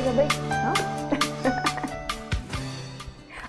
seja bem...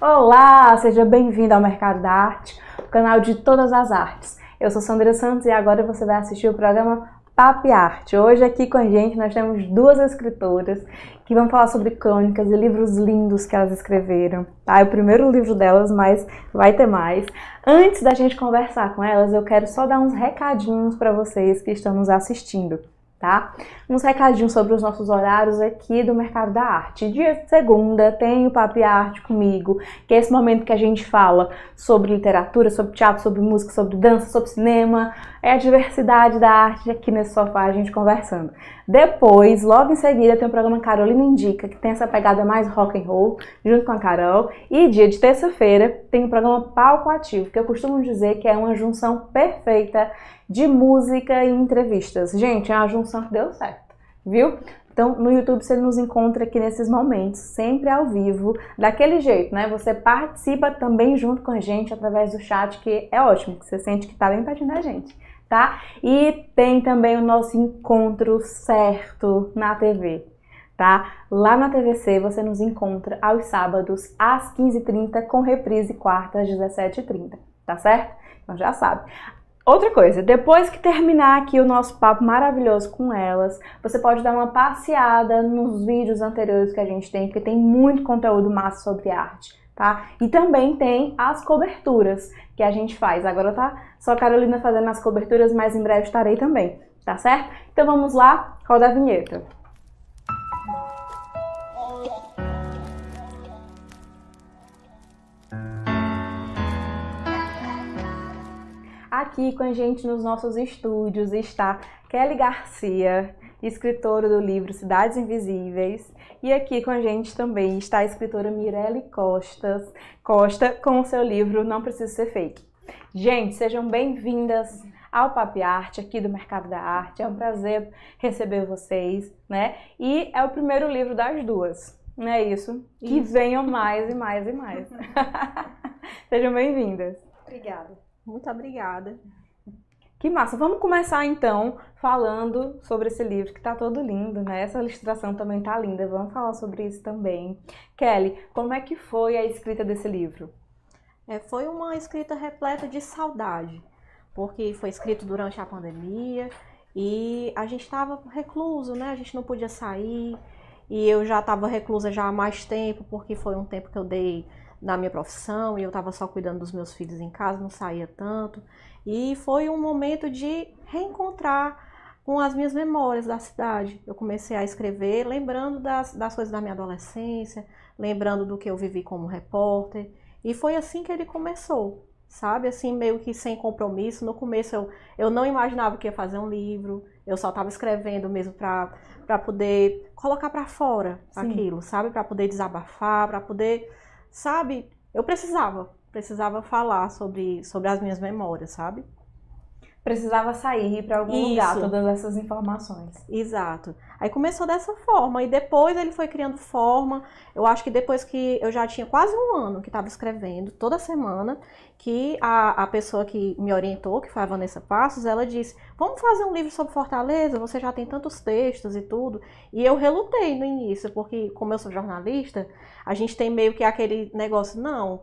Olá, seja bem-vindo ao Mercado da Arte, o canal de todas as artes. Eu sou Sandra Santos e agora você vai assistir o programa Papo e Arte. Hoje aqui com a gente nós temos duas escritoras que vão falar sobre crônicas e livros lindos que elas escreveram. Tá? É o primeiro livro delas, mas vai ter mais. Antes da gente conversar com elas, eu quero só dar uns recadinhos para vocês que estão nos assistindo. Tá? Uns recadinhos sobre os nossos horários aqui do Mercado da Arte. Dia de segunda tem o Papo e Arte comigo, que é esse momento que a gente fala sobre literatura, sobre teatro, sobre música, sobre dança, sobre cinema. É a diversidade da arte aqui nesse sofá, a gente conversando. Depois, logo em seguida, tem o programa Carolina Indica, que tem essa pegada mais rock and roll, junto com a Carol. E dia de terça-feira tem o programa Palco Ativo, que eu costumo dizer que é uma junção perfeita de música e entrevistas. Gente, é uma junção que deu certo, viu? Então, no YouTube você nos encontra aqui nesses momentos, sempre ao vivo, daquele jeito, né? Você participa também junto com a gente através do chat, que é ótimo, que você sente que tá bem pertinho da gente, tá? E tem também o nosso encontro certo na TV, tá? Lá na TVC você nos encontra aos sábados às 15h30, com reprise quarta às 17h30, tá certo? Então já sabe. Outra coisa, depois que terminar aqui o nosso papo maravilhoso com elas, você pode dar uma passeada nos vídeos anteriores que a gente tem, porque tem muito conteúdo massa sobre arte, tá? E também tem as coberturas que a gente faz. Agora tá só a Carolina fazendo as coberturas, mas em breve estarei também, tá certo? Então vamos lá, roda a vinheta. Aqui com a gente nos nossos estúdios está Kelly Garcia, escritora do livro Cidades Invisíveis. E aqui com a gente também está a escritora Mirelle Costa com o seu livro Não Precisa Ser Fake. Gente, sejam bem-vindas ao Papo e Arte aqui do Mercado da Arte. É um prazer receber vocês, né? E é o primeiro livro das duas, não é isso? Que venham mais e mais e mais. Sejam bem-vindas. Obrigada. Muito obrigada. Que massa! Vamos começar então falando sobre esse livro que tá todo lindo, né? Essa ilustração também tá linda, vamos falar sobre isso também. Kelly, como é que foi a escrita desse livro? Foi uma escrita repleta de saudade, porque foi escrito durante a pandemia e a gente estava recluso, né? A gente não podia sair e eu já estava reclusa já há mais tempo, porque foi um tempo que eu dei na minha profissão e eu estava só cuidando dos meus filhos em casa, não saía tanto. E foi um momento de reencontrar com as minhas memórias da cidade. Eu comecei a escrever lembrando das coisas da minha adolescência, lembrando do que eu vivi como repórter. E foi assim que ele começou, sabe? Assim, meio que sem compromisso. No começo eu não imaginava que ia fazer um livro, eu só estava escrevendo mesmo para poder colocar para fora aquilo, sabe? Para poder desabafar, para poder... Sabe, eu precisava falar sobre as minhas memórias, sabe? Precisava sair para algum lugar, todas essas informações. Exato. Aí começou dessa forma, e depois ele foi criando forma. Eu acho que depois que eu já tinha quase um ano que estava escrevendo, toda semana, que a pessoa que me orientou, que foi a Vanessa Passos, ela disse, vamos fazer um livro sobre Fortaleza, você já tem tantos textos e tudo. E eu relutei no início, porque como eu sou jornalista, a gente tem meio que aquele negócio, não...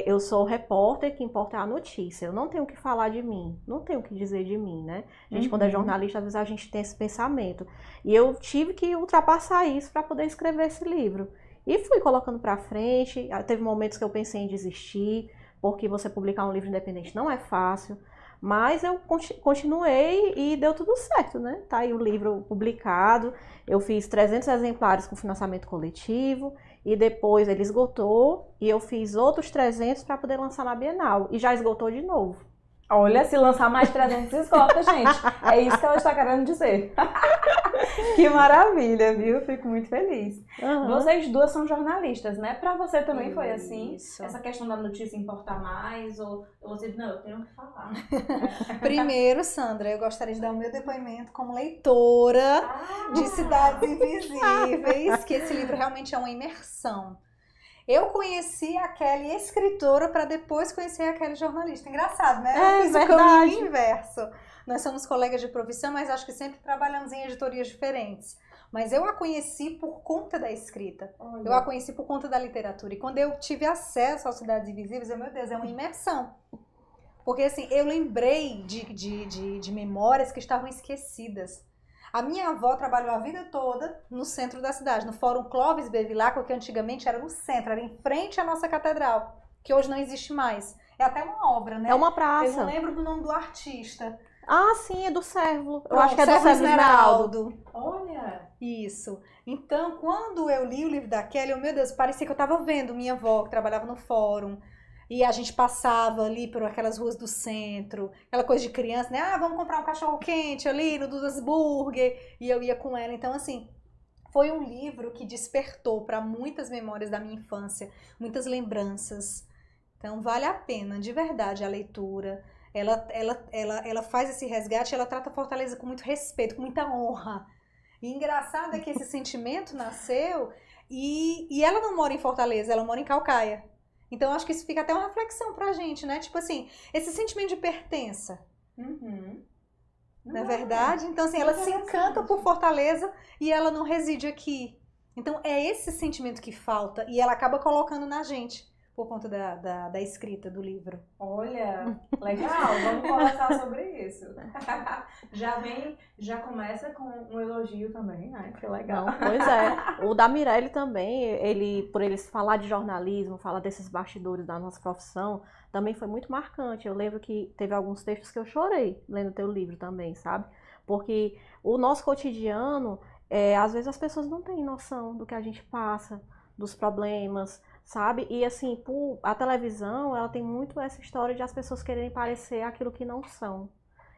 eu sou o repórter, que importa é a notícia. Eu não tenho o que falar de mim, não tenho o que dizer de mim, né? A gente, quando é jornalista, às vezes a gente tem esse pensamento. E eu tive que ultrapassar isso para poder escrever esse livro. E fui colocando para frente. Teve momentos que eu pensei em desistir, porque você publicar um livro independente não é fácil. Mas eu continuei e deu tudo certo, né? Tá aí o livro publicado. Eu fiz 300 exemplares com financiamento coletivo. E depois ele esgotou e eu fiz outros 300 para poder lançar na Bienal. E já esgotou de novo. Olha, se lançar mais 300 esgota, gente. É isso que ela está querendo dizer. Que maravilha, viu? Fico muito feliz. Vocês duas são jornalistas, né? Pra você também foi assim? Essa questão da notícia importar mais? Ou você, não, eu tenho que falar. Primeiro, Sandra, eu gostaria de dar o meu depoimento como leitora de Cidades Invisíveis, que esse livro realmente é uma imersão. Eu conheci a Kelly escritora para depois conhecer a Kelly jornalista. Engraçado, né? Eu fiz o caminho inverso. Nós somos colegas de profissão, mas acho que sempre trabalhamos em editorias diferentes. Mas eu a conheci por conta da escrita. Olha. Eu a conheci por conta da literatura. E quando eu tive acesso às Cidades Invisíveis, meu Deus, é uma imersão. Porque assim, eu lembrei de memórias que estavam esquecidas. A minha avó trabalhou a vida toda no centro da cidade, no Fórum Clóvis Bevilacqua, que antigamente era no centro, era em frente à nossa catedral, que hoje não existe mais. É até uma obra, né? É uma Eu praça. não lembro do nome do artista. Ah, sim, é do Servo. Eu Pronto, acho que é do Servo Servo Esmeraldo. Olha! Isso. Então, quando eu li o livro da Kelly, meu Deus, parecia que eu estava vendo minha avó, que trabalhava no fórum. E a gente passava ali por aquelas ruas do centro, aquela coisa de criança, né? Ah, vamos comprar um cachorro quente ali no Dudas Burger. E eu ia com ela. Então, assim, foi um livro que despertou para muitas memórias da minha infância, muitas lembranças. Então, vale a pena, de verdade, a leitura. Ela faz esse resgate, ela trata a Fortaleza com muito respeito, com muita honra. E engraçado é que esse sentimento nasceu e ela não mora em Fortaleza, ela mora em Caucaia. Então, acho que isso fica até uma reflexão pra gente, né? Tipo assim, esse sentimento de pertença. Não é verdade? Então, assim, ela se encanta por Fortaleza e ela não reside aqui. Então, é esse sentimento que falta e ela acaba colocando na gente por conta da escrita do livro. Olha, legal, vamos conversar sobre isso. Já começa com um elogio também, né? Que legal. Não, pois é. O da Mirelle também, por eles falar de jornalismo, falar desses bastidores da nossa profissão, também foi muito marcante. Eu lembro que teve alguns textos que eu chorei lendo teu livro também, sabe? Porque o nosso cotidiano, às vezes as pessoas não têm noção do que a gente passa, dos problemas, sabe? E assim, a televisão, ela tem muito essa história de as pessoas quererem parecer aquilo que não são.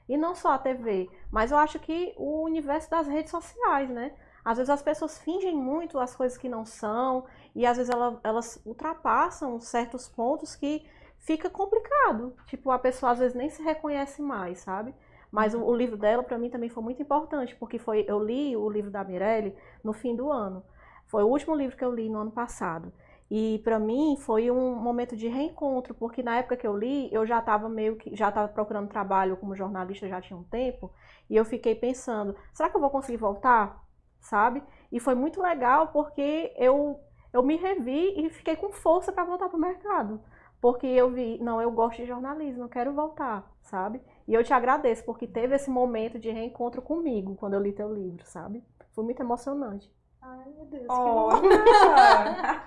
E não só a TV, mas eu acho que o universo das redes sociais, né? Às vezes as pessoas fingem muito as coisas que não são, e às vezes elas ultrapassam certos pontos que fica complicado. Tipo, a pessoa às vezes nem se reconhece mais, sabe? Mas o livro dela, pra mim, também foi muito importante, porque eu li o livro da Mirelle no fim do ano. Foi o último livro que eu li no ano passado. E para mim foi um momento de reencontro, porque na época que eu li, eu já estava procurando trabalho como jornalista já tinha um tempo, e eu fiquei pensando, será que eu vou conseguir voltar? Sabe? E foi muito legal porque eu me revi e fiquei com força para voltar para o mercado. Porque eu vi, não, eu gosto de jornalismo, eu quero voltar, sabe? E eu te agradeço porque teve esse momento de reencontro comigo quando eu li teu livro, sabe? Foi muito emocionante. Ai, meu Deus, que Olha!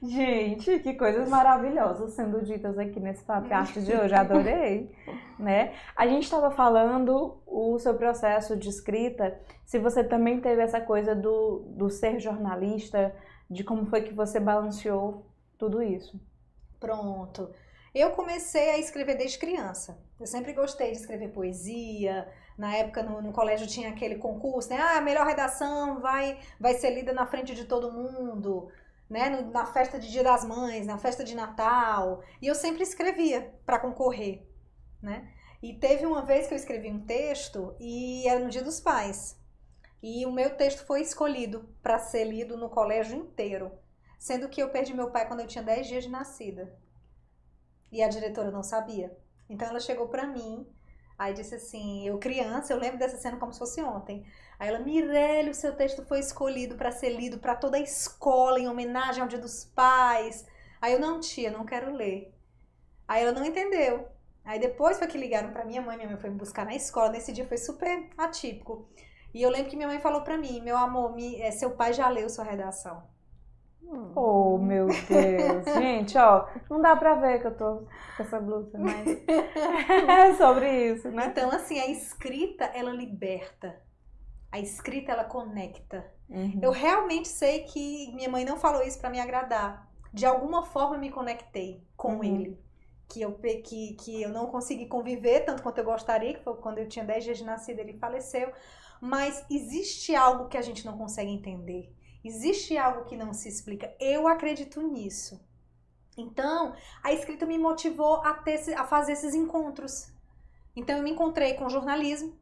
Gente, que coisas maravilhosas sendo ditas aqui nesse Papo Arte de hoje, adorei, né? A gente estava falando o seu processo de escrita, se você também teve essa coisa do ser jornalista, de como foi que você balanceou tudo isso. Pronto. Eu comecei a escrever desde criança. Eu sempre gostei de escrever poesia. Na época, no colégio, tinha aquele concurso, né? Ah, a melhor redação vai ser lida na frente de todo mundo, né? Na festa de Dia das Mães, na festa de Natal. E eu sempre escrevia para concorrer, né? E teve uma vez que eu escrevi um texto e era no Dia dos Pais. E o meu texto foi escolhido para ser lido no colégio inteiro. Sendo que eu perdi meu pai quando eu tinha 10 dias de nascida. E a diretora não sabia. Então ela chegou pra mim, aí disse assim, eu criança, eu lembro dessa cena como se fosse ontem. Aí ela, Mirelle, o seu texto foi escolhido para ser lido para toda a escola em homenagem ao Dia dos Pais. Aí eu, não, tia, não quero ler. Aí ela não entendeu. Aí depois foi que ligaram pra minha mãe foi me buscar na escola, nesse dia foi super atípico. E eu lembro que minha mãe falou pra mim, meu amor, seu pai já leu sua redação. Oh, meu Deus. Gente, ó, não dá pra ver que eu tô com essa blusa, mas é sobre isso, né? Então, assim, a escrita, ela liberta. A escrita, ela conecta. Eu realmente sei que minha mãe não falou isso pra me agradar. De alguma forma, eu me conectei com ele. Que eu não consegui conviver tanto quanto eu gostaria, que foi quando eu tinha 10 dias de nascida, ele faleceu. Mas existe algo que a gente não consegue entender. Existe algo que não se explica. Eu acredito nisso. Então, a escrita me motivou a fazer esses encontros. Então, eu me encontrei com jornalismo.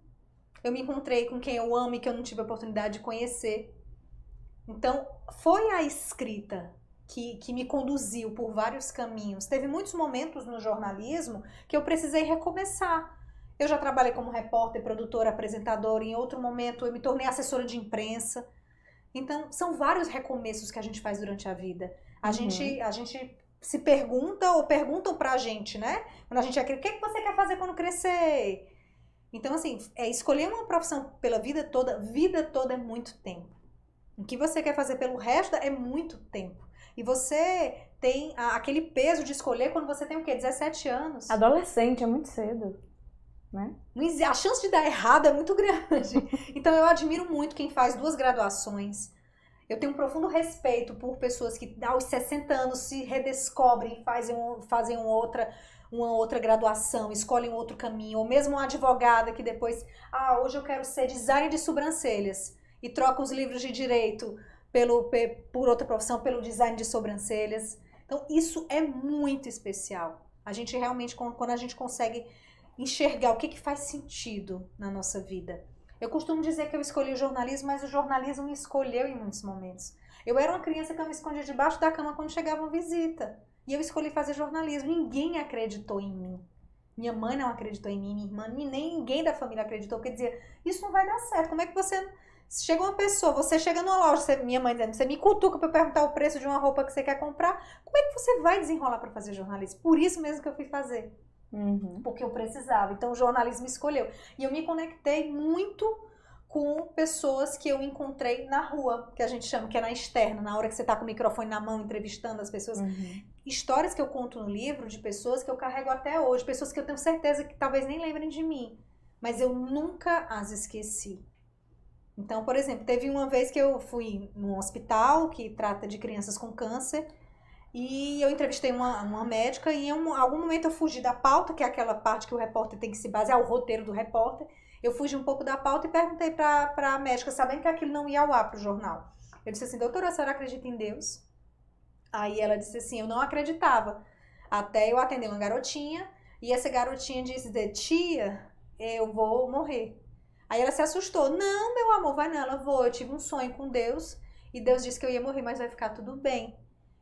Eu me encontrei com quem eu amo e que eu não tive a oportunidade de conhecer. Então, foi a escrita que me conduziu por vários caminhos. Teve muitos momentos no jornalismo que eu precisei recomeçar. Eu já trabalhei como repórter, produtora, apresentadora. Em outro momento, eu me tornei assessora de imprensa. Então, são vários recomeços que a gente faz durante a vida. A gente se pergunta ou perguntam pra gente, né? Quando a gente é criança, o que você quer fazer quando crescer? Então, assim, escolher uma profissão pela vida toda é muito tempo. O que você quer fazer pelo resto é muito tempo. E você tem aquele peso de escolher quando você tem o quê? 17 anos. Adolescente, é muito cedo, né? A chance de dar errado é muito grande. Então, eu admiro muito quem faz 2 graduações. Eu tenho um profundo respeito por pessoas que aos 60 anos se redescobrem, fazem uma outra graduação, escolhem outro caminho, ou mesmo uma advogada que depois, hoje eu quero ser designer de sobrancelhas, e troca os livros de direito por outra profissão, pelo design de sobrancelhas. Então, isso é muito especial. A gente realmente, quando a gente consegue enxergar o que faz sentido na nossa vida. Eu costumo dizer que eu escolhi o jornalismo, mas o jornalismo me escolheu em muitos momentos. Eu era uma criança que eu me escondia debaixo da cama quando chegava uma visita. E eu escolhi fazer jornalismo. Ninguém acreditou em mim. Minha mãe não acreditou em mim, minha irmã, nem ninguém da família acreditou, porque dizia, isso não vai dar certo. Como é que você... Chega uma pessoa, você chega numa loja, minha mãe dizendo, você me cutuca para perguntar o preço de uma roupa que você quer comprar. Como é que você vai desenrolar para fazer jornalismo? Por isso mesmo que eu fui fazer. Porque eu precisava. Então o jornalismo escolheu. E eu me conectei muito com pessoas que eu encontrei na rua, que a gente chama, que é na externa, na hora que você tá com o microfone na mão entrevistando as pessoas. Histórias que eu conto no livro de pessoas que eu carrego até hoje, pessoas que eu tenho certeza que talvez nem lembrem de mim, mas eu nunca as esqueci. Então, por exemplo, teve uma vez que eu fui num hospital que trata de crianças com câncer, e eu entrevistei uma médica e em algum momento eu fugi da pauta, que é aquela parte que o repórter tem que se basear, o roteiro do repórter. Eu fugi um pouco da pauta e perguntei pra médica, sabendo que aquilo não ia ao ar pro jornal. Eu disse assim, doutora, a senhora acredita em Deus? Aí ela disse assim, eu não acreditava. Até eu atender uma garotinha, e essa garotinha disse, tia, eu vou morrer. Aí ela se assustou, não, meu amor, vai não, ela vou, eu tive um sonho com Deus, e Deus disse que eu ia morrer, mas vai ficar tudo bem.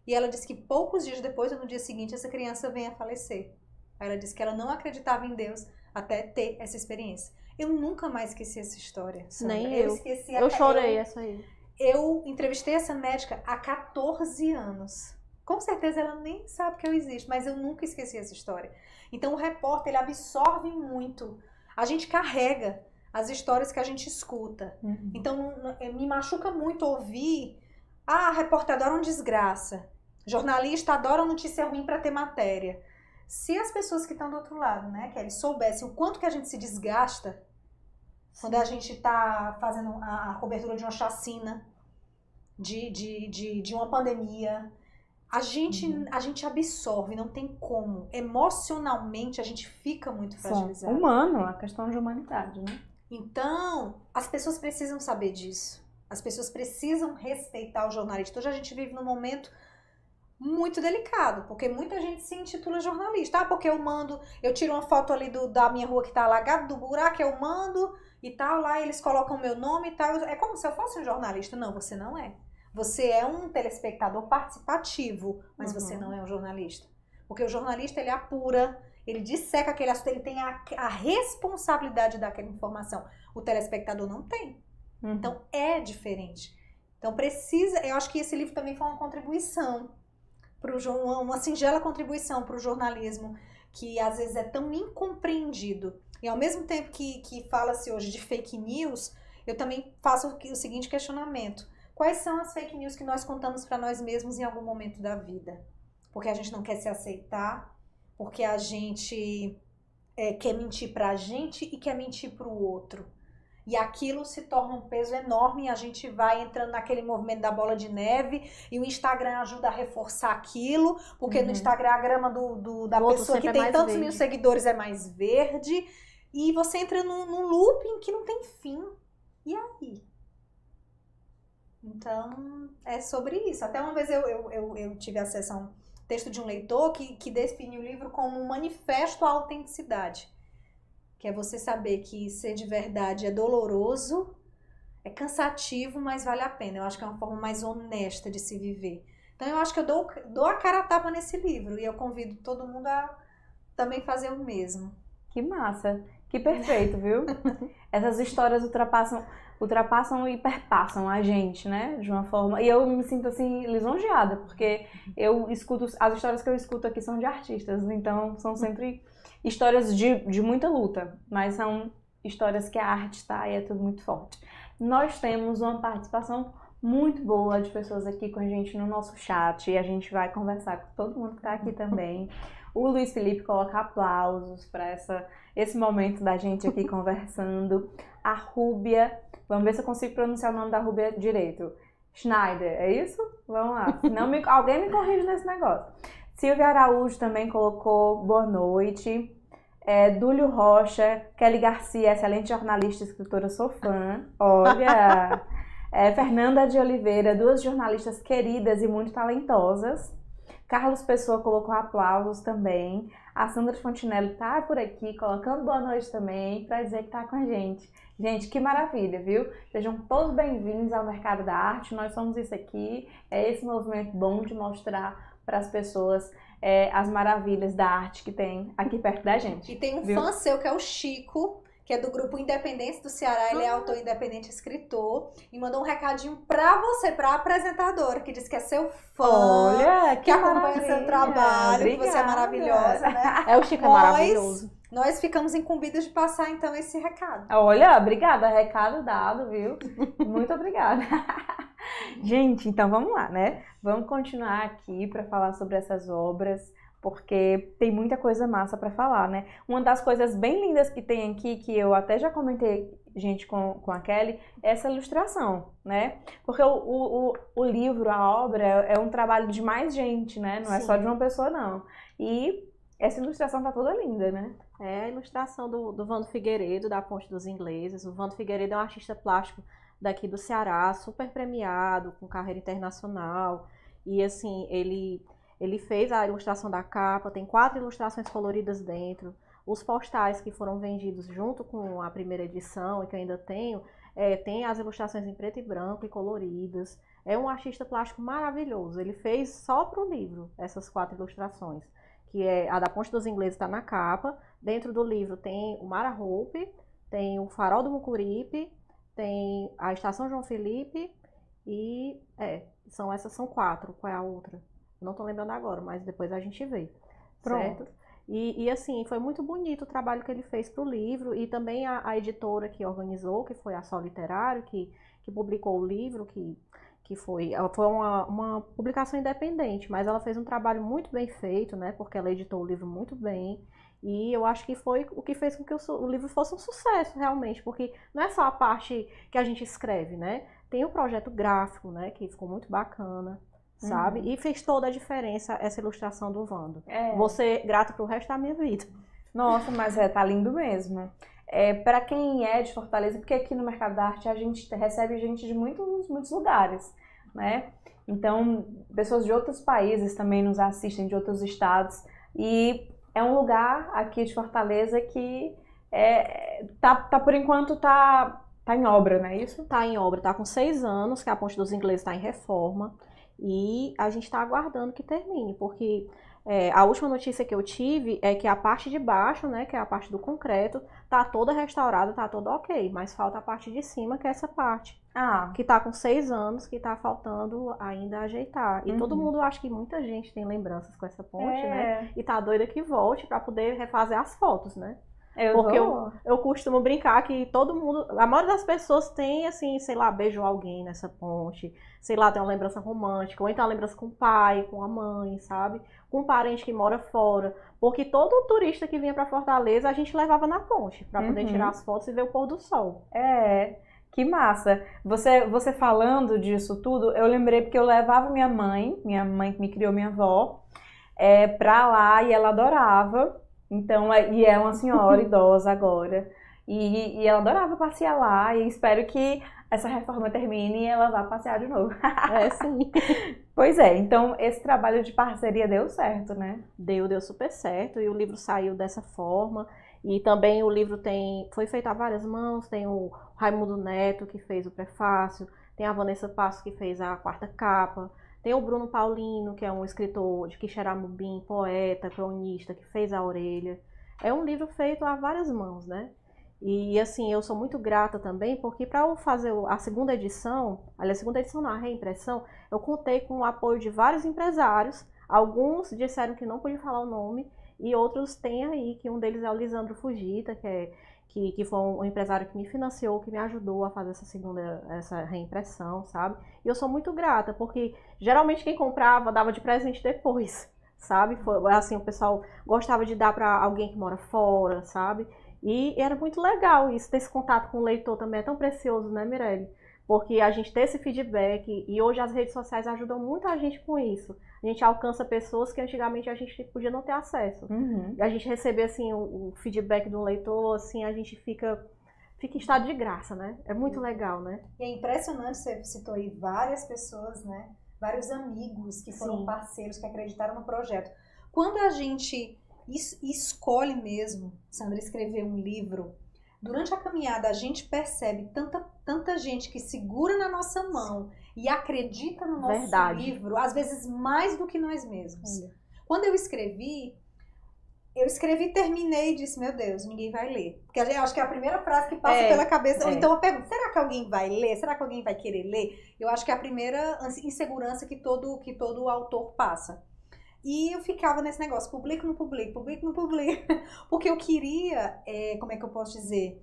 E ela disse que poucos dias depois, ou no dia seguinte, essa criança vem a falecer. Aí ela disse que ela não acreditava em Deus até ter essa experiência. Eu nunca mais esqueci essa história. Sandra. Nem eu. Esqueci eu chorei essa aí. Eu entrevistei essa médica há 14 anos. Com certeza ela nem sabe que eu existo, mas eu nunca esqueci essa história. Então o repórter, ele absorve muito. A gente carrega as histórias que a gente escuta. Então me machuca muito ouvir, repórter adora uma desgraça. Jornalista adora notícia ruim para ter matéria. Se as pessoas que estão do outro lado, né, que eles soubessem o quanto que a gente se desgasta quando a gente está fazendo a cobertura de uma chacina, de uma pandemia, a gente absorve, não tem como. Emocionalmente, a gente fica muito fragilizado. Humano, a questão de humanidade, né? Então, as pessoas precisam saber disso. As pessoas precisam respeitar o jornalista. Hoje a gente vive num momento muito delicado, porque muita gente se intitula jornalista. Porque eu tiro uma foto ali da minha rua que tá alagada, do buraco, eu mando e tal, lá eles colocam o meu nome e tal. É como se eu fosse um jornalista. Não, você não é. Você é um telespectador participativo, mas você não é um jornalista. Porque o jornalista, ele apura, ele disseca aquele assunto, ele tem a responsabilidade daquela informação. O telespectador não tem. Então, é diferente. Então, eu acho que esse livro também foi uma contribuição, uma singela contribuição para o jornalismo, que às vezes é tão incompreendido. E ao mesmo tempo que fala-se hoje de fake news, eu também faço o seguinte questionamento. Quais são as fake news que nós contamos para nós mesmos em algum momento da vida? Porque a gente não quer se aceitar, porque a gente quer mentir pra gente e quer mentir pro outro. E aquilo se torna um peso enorme e a gente vai entrando naquele movimento da bola de neve e o Instagram ajuda a reforçar aquilo, porque no Instagram a grama da pessoa que tem tantos mil seguidores é mais verde e você entra num looping que não tem fim. E aí? Então, é sobre isso. Até uma vez eu tive acesso a um texto de um leitor que define o livro como um manifesto à autenticidade. Que é você saber que ser de verdade é doloroso, é cansativo, mas vale a pena. Eu acho que é uma forma mais honesta de se viver. Então, eu acho que eu dou a cara a tapa nesse livro. E eu convido todo mundo a também fazer o mesmo. Que massa! Que perfeito, viu? Essas histórias ultrapassam e perpassam a gente, né? De uma forma. E eu me sinto assim lisonjeada, porque eu escuto. As histórias que eu escuto aqui são de artistas, então são sempre histórias de muita luta, mas são histórias que a arte está e é tudo muito forte. Nós temos uma participação muito boa de pessoas aqui com a gente no nosso chat e a gente vai conversar com todo mundo que está aqui também. O Luiz Felipe coloca aplausos para esse momento da gente aqui conversando. A Rúbia, vamos ver se eu consigo pronunciar o nome da Rúbia direito. Schneider, é isso? Vamos lá. Senão alguém me corrige nesse negócio. Silvia Araújo também colocou boa noite. Dúlio Rocha, Kelly Garcia, excelente jornalista e escritora, sou fã. Olha! Fernanda de Oliveira, duas jornalistas queridas e muito talentosas. Carlos Pessoa colocou aplausos também. A Sandra Fontinelli tá por aqui, colocando boa noite também, para dizer que tá com a gente. Gente, que maravilha, viu? Sejam todos bem-vindos ao Mercado da Arte. Nós somos isso aqui, é esse movimento bom de mostrar para as pessoas as maravilhas da arte que tem aqui perto da gente. E tem um viu? fã seu que é o Chico, que é do grupo Independência do Ceará, ele é autor independente, escritor, e mandou um recadinho pra você, pra apresentadora, que diz que é seu fã, Olha, que acompanha seu trabalho, que você é maravilhosa, né? O Chico é maravilhoso. Nós ficamos incumbidos de passar, então, esse recado. Olha, obrigada, recado dado, viu? Muito obrigada. Gente, então vamos lá, né? Vamos continuar aqui para falar sobre essas obras, porque tem muita coisa massa para falar, né? Uma das coisas bem lindas que tem aqui, que eu até já comentei, gente, com a Kelly, é essa ilustração, né? Porque o livro, a obra, é um trabalho de mais gente, né? Não é só de uma pessoa, não. E essa ilustração tá toda linda, né? É a ilustração do Vando Figueiredo, da Ponte dos Ingleses. O Vando Figueiredo é um artista plástico daqui do Ceará, super premiado, com carreira internacional. E assim, ele fez a ilustração da capa, tem 4 ilustrações coloridas dentro. Os postais que foram vendidos junto com a primeira edição e que eu ainda tenho, tem as ilustrações em preto e branco e coloridas. É um artista plástico maravilhoso. Ele fez só para o livro essas 4 ilustrações, que é a da Ponte dos Ingleses, está na capa. Dentro do livro tem o Mara Hope, tem o Farol do Mucuripe, tem a Estação João Felipe e são 4. Qual é a outra? Não tô lembrando agora, mas depois a gente vê. Pronto. Certo? E assim, foi muito bonito o trabalho que ele fez pro livro e também a editora que organizou, que foi a Sol Literário, que publicou o livro, que foi uma publicação independente, mas ela fez um trabalho muito bem feito, né? Porque ela editou o livro muito bem. E eu acho que foi o que fez com que o livro fosse um sucesso, realmente, porque não é só a parte que a gente escreve, né? Tem o projeto gráfico, né? Que ficou muito bacana, sabe? E fez toda a diferença essa ilustração do Vando. Vou ser grata pro resto da minha vida. Nossa, mas tá lindo mesmo. Para quem é de Fortaleza, porque aqui no Mercado da Arte a gente recebe gente de muitos lugares, né? Então, pessoas de outros países também nos assistem, de outros estados. E é um lugar aqui de Fortaleza que por enquanto tá em obra, não é isso? Tá em obra, tá com 6 anos, que a Ponte dos Ingleses está em reforma. E a gente está aguardando que termine, porque a última notícia que eu tive é que a parte de baixo, né, que é a parte do concreto, tá toda restaurada, tá toda ok, mas falta a parte de cima, que é essa parte, que tá com 6 anos, que tá faltando ainda ajeitar. E todo mundo, acho que muita gente tem lembranças com essa ponte, né, e tá doida que volte para poder refazer as fotos, né. Porque eu costumo brincar que todo mundo, a maioria das pessoas tem, assim, sei lá, beijou alguém nessa ponte, sei lá, tem uma lembrança romântica, ou então uma lembrança com o pai, com a mãe, sabe? Com um parente que mora fora. Porque todo turista que vinha pra Fortaleza, a gente levava na ponte, pra poder tirar as fotos e ver o pôr do sol. Que massa. Você falando disso tudo, eu lembrei porque eu levava minha mãe que me criou, minha avó, pra lá e ela adorava. Então, e é uma senhora idosa agora. E ela adorava passear lá e espero que essa reforma termine e ela vá passear de novo. Sim. Pois é, então esse trabalho de parceria deu certo, né? Deu super certo e o livro saiu dessa forma. E também o livro foi feito a várias mãos, tem o Raimundo Neto que fez o prefácio, tem a Vanessa Passo que fez a 4ª capa, tem o Bruno Paulino, que é um escritor de Quixeramobim, poeta, cronista, que fez a orelha. é um livro feito a várias mãos, né? E assim, eu sou muito grata também, porque para eu fazer a segunda edição, aliás, a segunda edição não, a reimpressão, eu contei com o apoio de vários empresários. Alguns disseram que não podiam falar o nome, e outros têm aí, que um deles é o Lisandro Fujita, que foi um empresário que me financiou, que me ajudou a fazer essa reimpressão, sabe? E eu sou muito grata, porque geralmente quem comprava dava de presente depois, sabe? Foi, assim, o pessoal gostava de dar para alguém que mora fora, sabe? E era muito legal isso, ter esse contato com o leitor também é tão precioso, né, Mirelle? Porque a gente ter esse feedback, e hoje as redes sociais ajudam muito a gente com isso. A gente alcança pessoas que antigamente a gente podia não ter acesso. E a gente receber, assim, o feedback do leitor, assim, a gente fica em estado de graça, né? É muito legal, né? E é impressionante, você citou aí várias pessoas, né? Vários amigos que foram Sim. parceiros, que acreditaram no projeto. Quando a gente escolhe mesmo, Sandra, escrever um livro, durante a caminhada a gente percebe tanta gente que segura na nossa mão e acredita no nosso Verdade. livro, às vezes mais do que nós mesmos. Quando eu escrevi, terminei e disse, meu Deus, ninguém vai ler. Porque eu acho que é a primeira frase que passa pela cabeça. Ou então eu pergunto, será que alguém vai ler? Será que alguém vai querer ler? Eu acho que é a primeira insegurança que todo autor passa. E eu ficava nesse negócio, publico, não publico, publico, não publico. Porque eu queria, como é que eu posso dizer?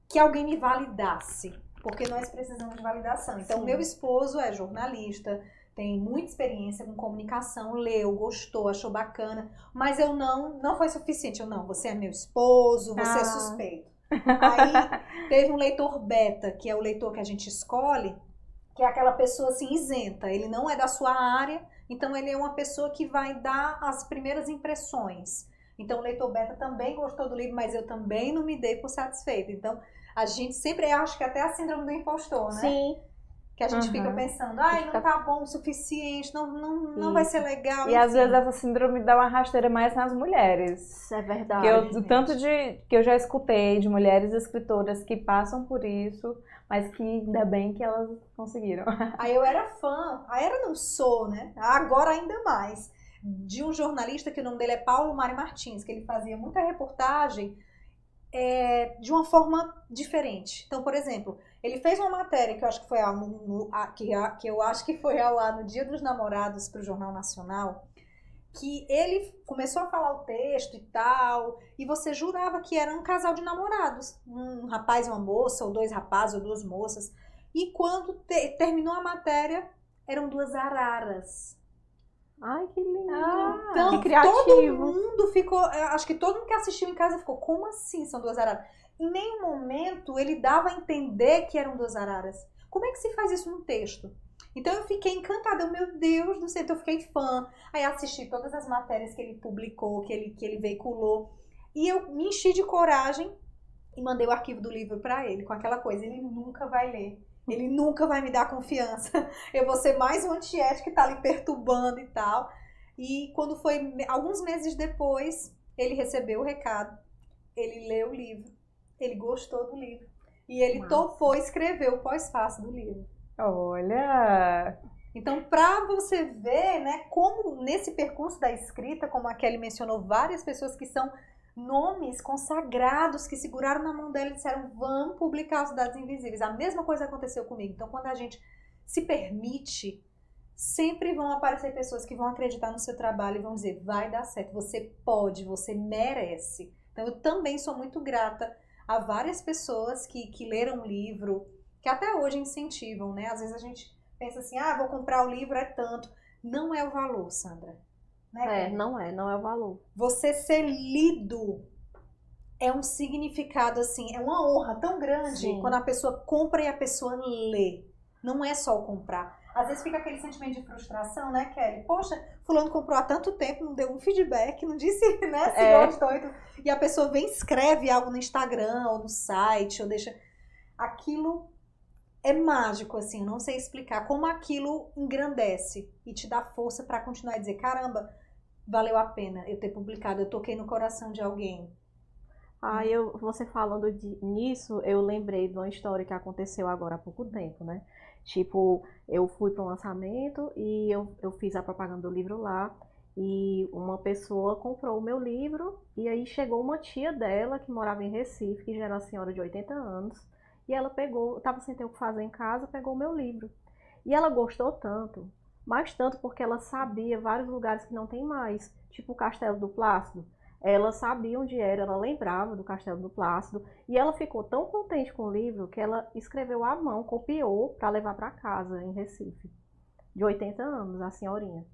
Que alguém me validasse. Porque nós precisamos de validação. Então, Sim. meu esposo é jornalista, tem muita experiência com comunicação, leu, gostou, achou bacana, mas eu não foi suficiente. Você é meu esposo, você é suspeito. Aí teve um leitor beta, que é o leitor que a gente escolhe, que é aquela pessoa assim isenta, ele não é da sua área, então ele é uma pessoa que vai dar as primeiras impressões. Então o leitor beta também gostou do livro, mas eu também não me dei por satisfeita. Então a gente sempre, acho que até a síndrome do impostor, né? Sim. Que a gente fica pensando, não tá bom o suficiente, não vai ser legal. E às vezes essa síndrome dá uma rasteira mais nas mulheres. Isso é verdade. O tanto que eu já escutei de mulheres escritoras que passam por isso, mas que ainda bem que elas conseguiram. Aí eu era fã, não sou, né? Agora ainda mais, de um jornalista que o nome dele é Paulo Mário Martins, que ele fazia muita reportagem de uma forma diferente. Então, por exemplo, ele fez uma matéria que eu acho que foi ao ar no Dia dos Namorados para o Jornal Nacional, que ele começou a falar o texto e tal, e você jurava que era um casal de namorados, um rapaz e uma moça, ou dois rapazes ou duas moças, e quando terminou a matéria, eram duas araras. Ai, que lindo. Então, que criativo. todo mundo ficou, acho que todo mundo que assistiu em casa ficou, como assim são duas araras? Em nenhum momento ele dava a entender que eram duas araras. Como é que se faz isso no texto? Então eu fiquei encantada, meu Deus do céu, então eu fiquei fã. Aí assisti todas as matérias que ele publicou, que ele veiculou. E eu me enchi de coragem e mandei o arquivo do livro para ele, com aquela coisa, ele nunca vai ler. Ele nunca vai me dar confiança. Eu vou ser mais um antiético que tá ali perturbando e tal. E quando foi alguns meses depois, ele recebeu o recado. Ele leu o livro. Ele gostou do livro. E ele topou escrever o pós-fácil do livro. Olha! Então, para você ver, né, como nesse percurso da escrita, como a Kelly mencionou, várias pessoas que são nomes consagrados que seguraram na mão dela e disseram, vamos publicar Os Dados Invisíveis. A mesma coisa aconteceu comigo. Então, quando a gente se permite, sempre vão aparecer pessoas que vão acreditar no seu trabalho e vão dizer, vai dar certo, você pode, você merece. Então, eu também sou muito grata a várias pessoas que leram o livro, que até hoje incentivam, né? Às vezes a gente pensa assim, vou comprar o livro, é tanto. Não é o valor, Sandra. Né? Não é o valor. Você ser lido é um significado, assim, é uma honra tão grande. Sim. Quando a pessoa compra e a pessoa lê. Não é só o comprar. Às vezes fica aquele sentimento de frustração, né, Kelly? Poxa, fulano comprou há tanto tempo, não deu um feedback, não disse, né, se gostou. E a pessoa vem e escreve algo no Instagram ou no site, ou deixa... Aquilo é mágico, assim, eu não sei explicar como aquilo engrandece e te dá força pra continuar a dizer, caramba, valeu a pena eu ter publicado, eu toquei no coração de alguém. Você falando nisso, eu lembrei de uma história que aconteceu agora há pouco tempo, né? Tipo, eu fui para um lançamento e eu fiz a propaganda do livro lá. E uma pessoa comprou o meu livro e aí chegou uma tia dela que morava em Recife, que já era uma senhora de 80 anos, e ela pegou, estava sem ter o que fazer em casa, pegou o meu livro. E ela gostou tanto, mais tanto porque ela sabia vários lugares que não tem mais, tipo o Castelo do Plácido. Ela sabia onde era, ela lembrava do Castelo do Plácido, e ela ficou tão contente com o livro que ela escreveu à mão, copiou para levar para casa em Recife. De 80 anos, a senhorinha.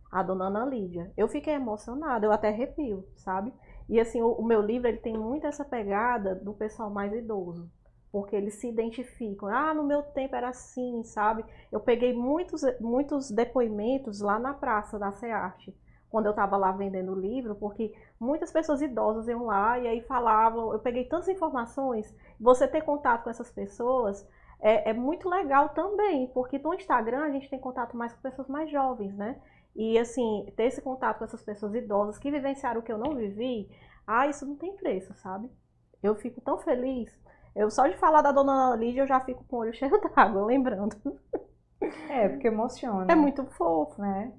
A dona Ana Lídia. Eu fiquei emocionada, eu até arrepio, sabe? E assim, o meu livro, ele tem muito essa pegada do pessoal mais idoso, porque eles se identificam. Ah, no meu tempo era assim, sabe? Eu peguei muitos depoimentos lá na Praça da SEARTE, quando eu estava lá vendendo o livro, porque muitas pessoas idosas iam lá e aí falavam, eu peguei tantas informações, você ter contato com essas pessoas é muito legal também, porque no Instagram a gente tem contato mais com pessoas mais jovens, né? E assim, ter esse contato com essas pessoas idosas que vivenciaram o que eu não vivi, isso não tem preço, sabe? Eu fico tão feliz. Eu só de falar da dona Lídia eu já fico com o olho cheio d'água, lembrando. Porque emociona. É muito fofo, né?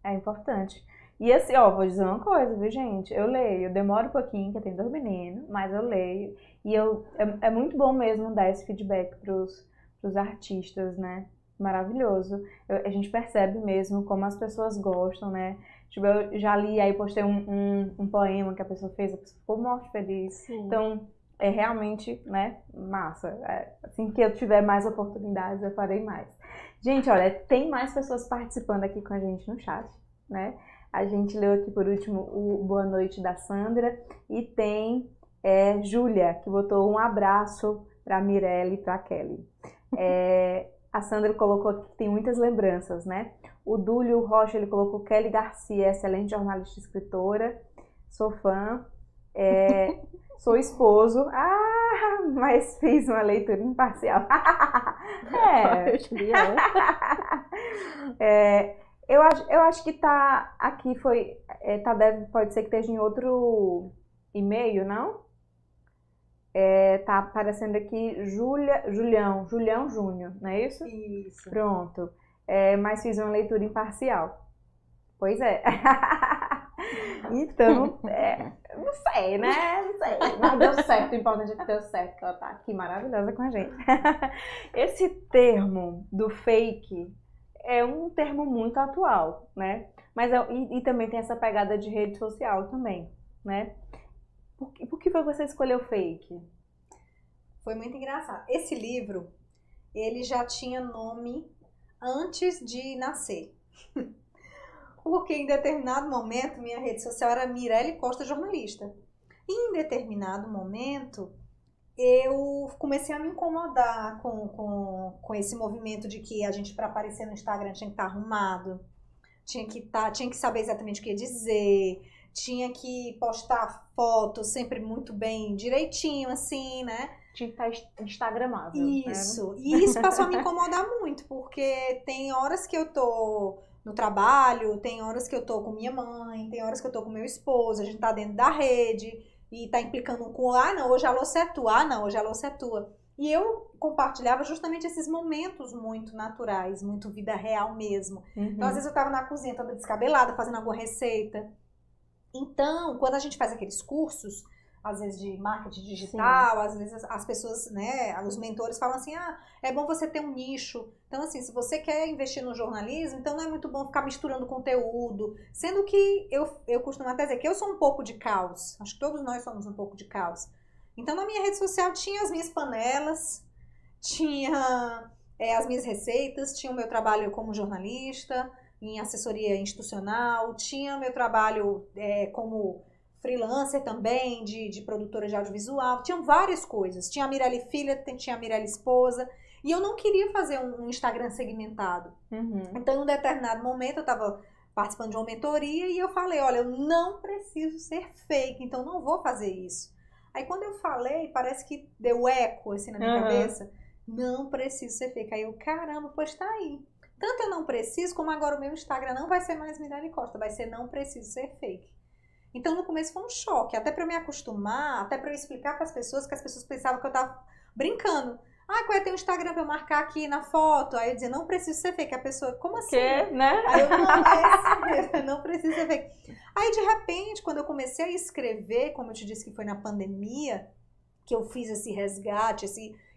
É importante. E assim, ó, vou dizer uma coisa, viu, gente? Eu leio, eu demoro um pouquinho, que eu tenho 2 meninos, mas eu leio. E é muito bom mesmo dar esse feedback pros artistas, né? Maravilhoso. A gente percebe mesmo como as pessoas gostam, né? Tipo, eu já li, aí postei um poema que a pessoa fez, a pessoa ficou morte feliz. Sim. Então, é realmente, né, massa. Assim que eu tiver mais oportunidades, eu farei mais. Gente, olha, tem mais pessoas participando aqui com a gente no chat, né? A gente leu aqui por último o Boa Noite da Sandra e tem Júlia, que botou um abraço para Mirelle e para Kelly. A Sandra colocou aqui que tem muitas lembranças, né? O Dúlio Rocha, ele colocou Kelly Garcia, excelente jornalista e escritora, sou fã, sou esposo, mas fiz uma leitura imparcial. Eu acho que tá aqui, pode ser que esteja em outro e-mail, não? Tá aparecendo aqui Julião Júnior, não é isso? Isso. Pronto. Mas fiz uma leitura imparcial. Pois é. Então, não sei, né? Não sei. Mas deu certo, o importante é que deu certo, que ela tá aqui maravilhosa com a gente. Esse termo do fake é um termo muito atual, né? Mas e também tem essa pegada de rede social também, né? Por que foi que você escolheu fake? Foi muito engraçado. Esse livro, ele já tinha nome antes de nascer. Porque em determinado momento, minha rede social era Mirelle Costa Jornalista. E em determinado momento, eu comecei a me incomodar com esse movimento de que a gente, para aparecer no Instagram, tinha que estar arrumado, tinha que saber exatamente o que ia dizer, tinha que postar fotos sempre muito bem, direitinho, assim, né? Tinha que estar instagramável. Isso. Né? E isso passou a me incomodar muito, porque tem horas que eu tô no trabalho, tem horas que eu tô com minha mãe, tem horas que eu tô com meu esposo, a gente tá dentro da rede e tá implicando com, não, hoje a louça é tua, não, hoje a louça é tua. E eu compartilhava justamente esses momentos muito naturais, muito vida real mesmo. Então, às vezes eu tava na cozinha, toda descabelada, fazendo alguma receita. Então, quando a gente faz aqueles cursos, às vezes de marketing digital, sim, às vezes as pessoas, né, os mentores falam assim, é bom você ter um nicho. Então, assim, se você quer investir no jornalismo, então não é muito bom ficar misturando conteúdo. Sendo que eu costumo até dizer que eu sou um pouco de caos. Acho que todos nós somos um pouco de caos. Então, na minha rede social tinha as minhas panelas, tinha as minhas receitas, tinha o meu trabalho como jornalista, em assessoria institucional, tinha o meu trabalho como freelancer também, de produtora de audiovisual, tinham várias coisas. Tinha a Mirelle filha, tinha a Mirelle esposa, e eu não queria fazer um Instagram segmentado. Então, em um determinado momento, eu estava participando de uma mentoria e eu falei, olha, eu não preciso ser fake, então não vou fazer isso. Aí, quando eu falei, parece que deu eco, assim, na minha cabeça, não preciso ser fake. Aí eu, caramba, pois tá aí. Tanto eu não preciso, como agora o meu Instagram não vai ser mais Mirelle Costa, vai ser não preciso ser fake. Então, no começo foi um choque, até pra eu me acostumar, até pra eu explicar pras pessoas, que as pessoas pensavam que eu tava brincando. Ah, qual é teu Instagram pra eu marcar aqui na foto? Aí eu dizia, não preciso ser fake. A pessoa, como assim? Que, né? Aí eu, não, é esse mesmo, não precisa ser fake. Aí, de repente, quando eu comecei a escrever, como eu te disse que foi na pandemia, que eu fiz esse resgate,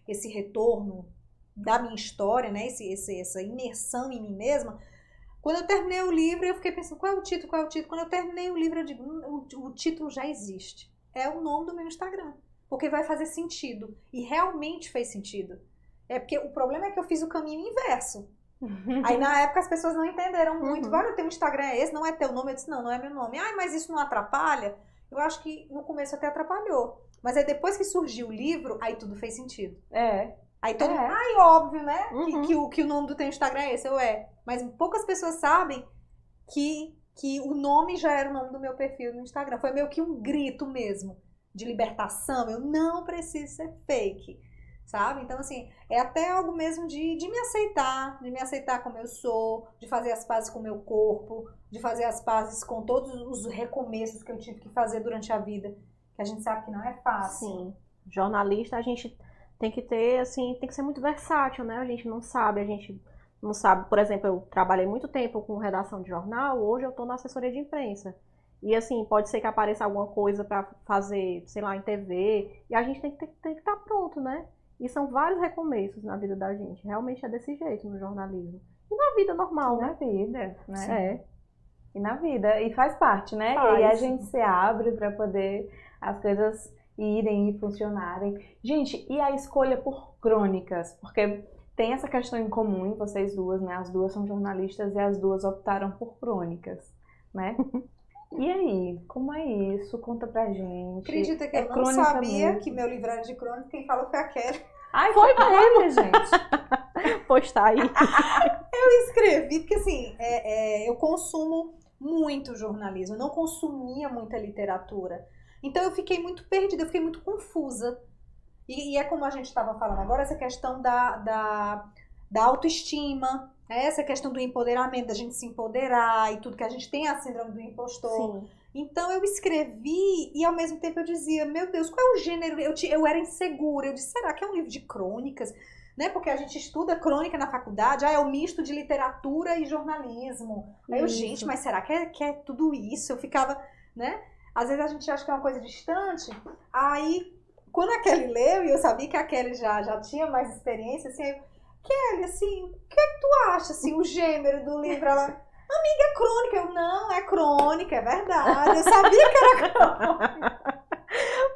esse retorno da minha história, né? Essa imersão em mim mesma. Quando eu terminei o livro, eu fiquei pensando, qual é o título, qual é o título? Quando eu terminei o livro, eu digo, o título já existe. É o nome do meu Instagram. Porque vai fazer sentido. E realmente fez sentido. É porque o problema é que eu fiz o caminho inverso. Aí na época as pessoas não entenderam muito. Olha, teu Instagram é esse, não é teu nome? Eu disse, não é meu nome. Ai, mas isso não atrapalha? Eu acho que no começo até atrapalhou. Mas aí depois que surgiu o livro, aí tudo fez sentido. Aí todo mundo, ai, óbvio, né? Que o nome do teu Instagram é esse, Mas poucas pessoas sabem que o nome já era o nome do meu perfil no Instagram. Foi meio que um grito mesmo de libertação. Eu não preciso ser fake, sabe? Então, assim, é até algo mesmo de me aceitar como eu sou, de fazer as pazes com o meu corpo, de fazer as pazes com todos os recomeços que eu tive que fazer durante a vida, que a gente sabe que não é fácil. Sim, jornalista a gente tem que ter, assim, tem que ser muito versátil, né? A gente não sabe, por exemplo, eu trabalhei muito tempo com redação de jornal, hoje eu estou na assessoria de imprensa. E assim, pode ser que apareça alguma coisa para fazer, sei lá, em TV, e a gente tem que estar pronto, né? E são vários recomeços na vida da gente. Realmente é desse jeito no jornalismo. E na vida normal, Na né? vida, né? É. E na vida. E faz parte, né? Faz. E aí a gente se abre para poder as coisas irem e funcionarem. Gente, e a escolha por crônicas? Porque tem essa questão em comum em vocês duas, né? As duas são jornalistas e as duas optaram por crônicas, né? E aí, como é isso? Conta pra gente. Acredita que eu não sabia que meu livro era de crônica, quem falou foi a Kelly. Ai, foi mesmo, gente. Pois tá aí. Eu escrevi, porque assim, eu consumo muito jornalismo, eu não consumia muita literatura. Então eu fiquei muito perdida, eu fiquei muito confusa. E é como a gente estava falando agora, essa questão da autoestima, essa questão do empoderamento, da gente se empoderar e tudo, que a gente tem a síndrome do impostor. Sim. Então eu escrevi e ao mesmo tempo eu dizia, meu Deus, qual é o gênero? Eu era insegura, eu disse, será que é um livro de crônicas? Né? Porque a gente estuda crônica na faculdade, é o misto de literatura e jornalismo. Aí eu, gente, mas será que é tudo isso? Eu ficava, né? Às vezes a gente acha que é uma coisa distante. Aí, quando a Kelly leu, e eu sabia que a Kelly já tinha mais experiência, assim, eu, Kelly, assim, o que é que tu acha, assim, o gênero do livro? Ela, amiga, é crônica. Eu, não, é crônica, é verdade. Eu sabia que era crônica.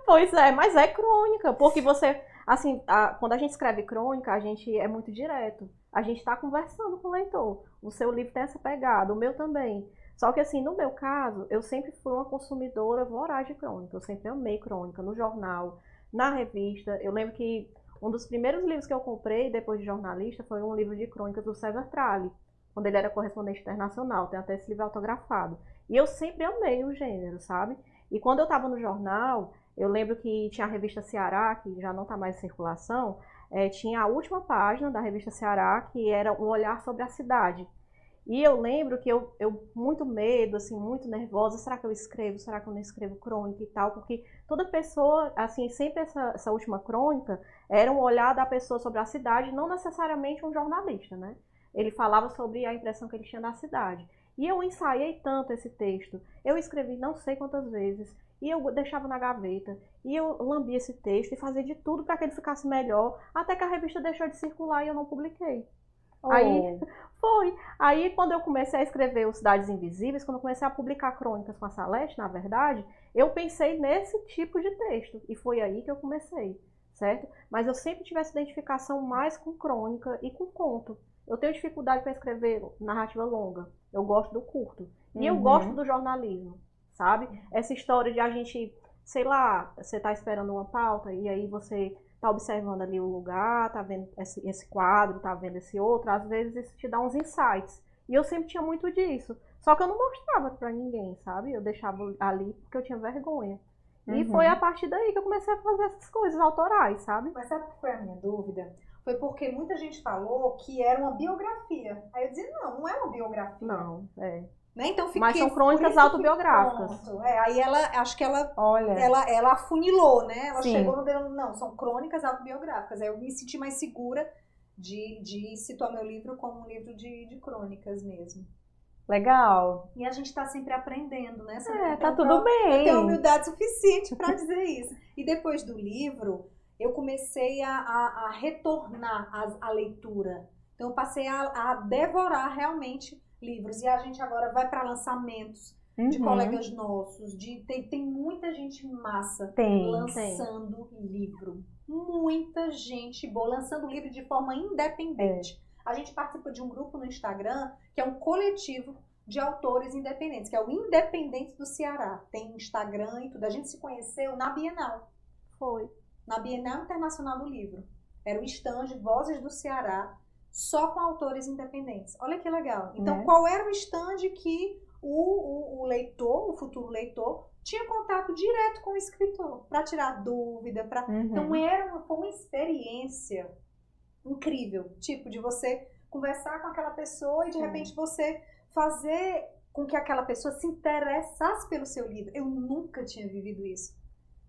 Pois é, mas é crônica, porque você, assim, quando a gente escreve crônica, a gente é muito direto. A gente está conversando com o leitor. O seu livro tem essa pegada, o meu também. Só que, assim, no meu caso, eu sempre fui uma consumidora voraz de crônica. Eu sempre amei crônica, no jornal, na revista. Eu lembro que um dos primeiros livros que eu comprei, depois de jornalista, foi um livro de crônicas do César Tralli, quando ele era correspondente internacional. Tem até esse livro autografado. E eu sempre amei o gênero, sabe? E quando eu estava no jornal, eu lembro que tinha a revista Ceará, que já não está mais em circulação, tinha a última página da revista Ceará, que era um olhar sobre a cidade. E eu lembro que eu muito medo, assim, muito nervosa, será que eu escrevo, será que eu não escrevo crônica e tal? Porque toda pessoa, assim, sempre essa última crônica era um olhar da pessoa sobre a cidade, não necessariamente um jornalista, né? Ele falava sobre a impressão que ele tinha da cidade. E eu ensaiei tanto esse texto, eu escrevi não sei quantas vezes, e eu deixava na gaveta, e eu lambia esse texto e fazia de tudo para que ele ficasse melhor, até que a revista deixou de circular e eu não publiquei. Aí foi. Aí quando eu comecei a escrever o Cidades Invisíveis, quando eu comecei a publicar crônicas com a Salete, na verdade, eu pensei nesse tipo de texto. E foi aí que eu comecei, certo? Mas eu sempre tive essa identificação mais com crônica e com conto. Eu tenho dificuldade para escrever narrativa longa. Eu gosto do curto. E eu gosto do jornalismo, sabe? Essa história de a gente, sei lá, você tá esperando uma pauta e aí você tá observando ali o lugar, tá vendo esse quadro, tá vendo esse outro, às vezes isso te dá uns insights. E eu sempre tinha muito disso. Só que eu não mostrava pra ninguém, sabe? Eu deixava ali porque eu tinha vergonha. E foi a partir daí que eu comecei a fazer essas coisas autorais, sabe? Mas sabe o que foi a minha dúvida? Foi porque muita gente falou que era uma biografia. Aí eu dizia, não é uma biografia. Não, é. Né? Então, fiquei, Mas são por crônicas isso autobiográficas. Então ficou, Mas por são isso crônicas ficou autobiográficas. pronto. Aí acho que Olha, ela afunilou, né? Ela sim. chegou no denominador, não, são crônicas autobiográficas. Aí eu me senti mais segura de situar meu livro como um livro de crônicas mesmo. Legal. E a gente tá sempre aprendendo, né? Sandra? Tá tudo bem. Eu tenho humildade suficiente para dizer isso. E depois do livro, eu comecei a retornar à leitura. Então eu passei a devorar realmente livros. E a gente agora vai para lançamentos de colegas nossos. Tem muita gente massa lançando livro. Muita gente boa lançando livro de forma independente. A gente participa de um grupo no Instagram que é um coletivo de autores independentes, que é o Independentes do Ceará. Tem Instagram e tudo. A gente se conheceu na Bienal. Foi. Na Bienal Internacional do Livro. Era o stand Vozes do Ceará, só com autores independentes. Olha que legal. Então, qual era o stand que o leitor, o futuro leitor, tinha contato direto com o escritor, para tirar dúvida, Então, foi uma experiência incrível, tipo, de você conversar com aquela pessoa e, de repente, você fazer com que aquela pessoa se interessasse pelo seu livro. Eu nunca tinha vivido isso.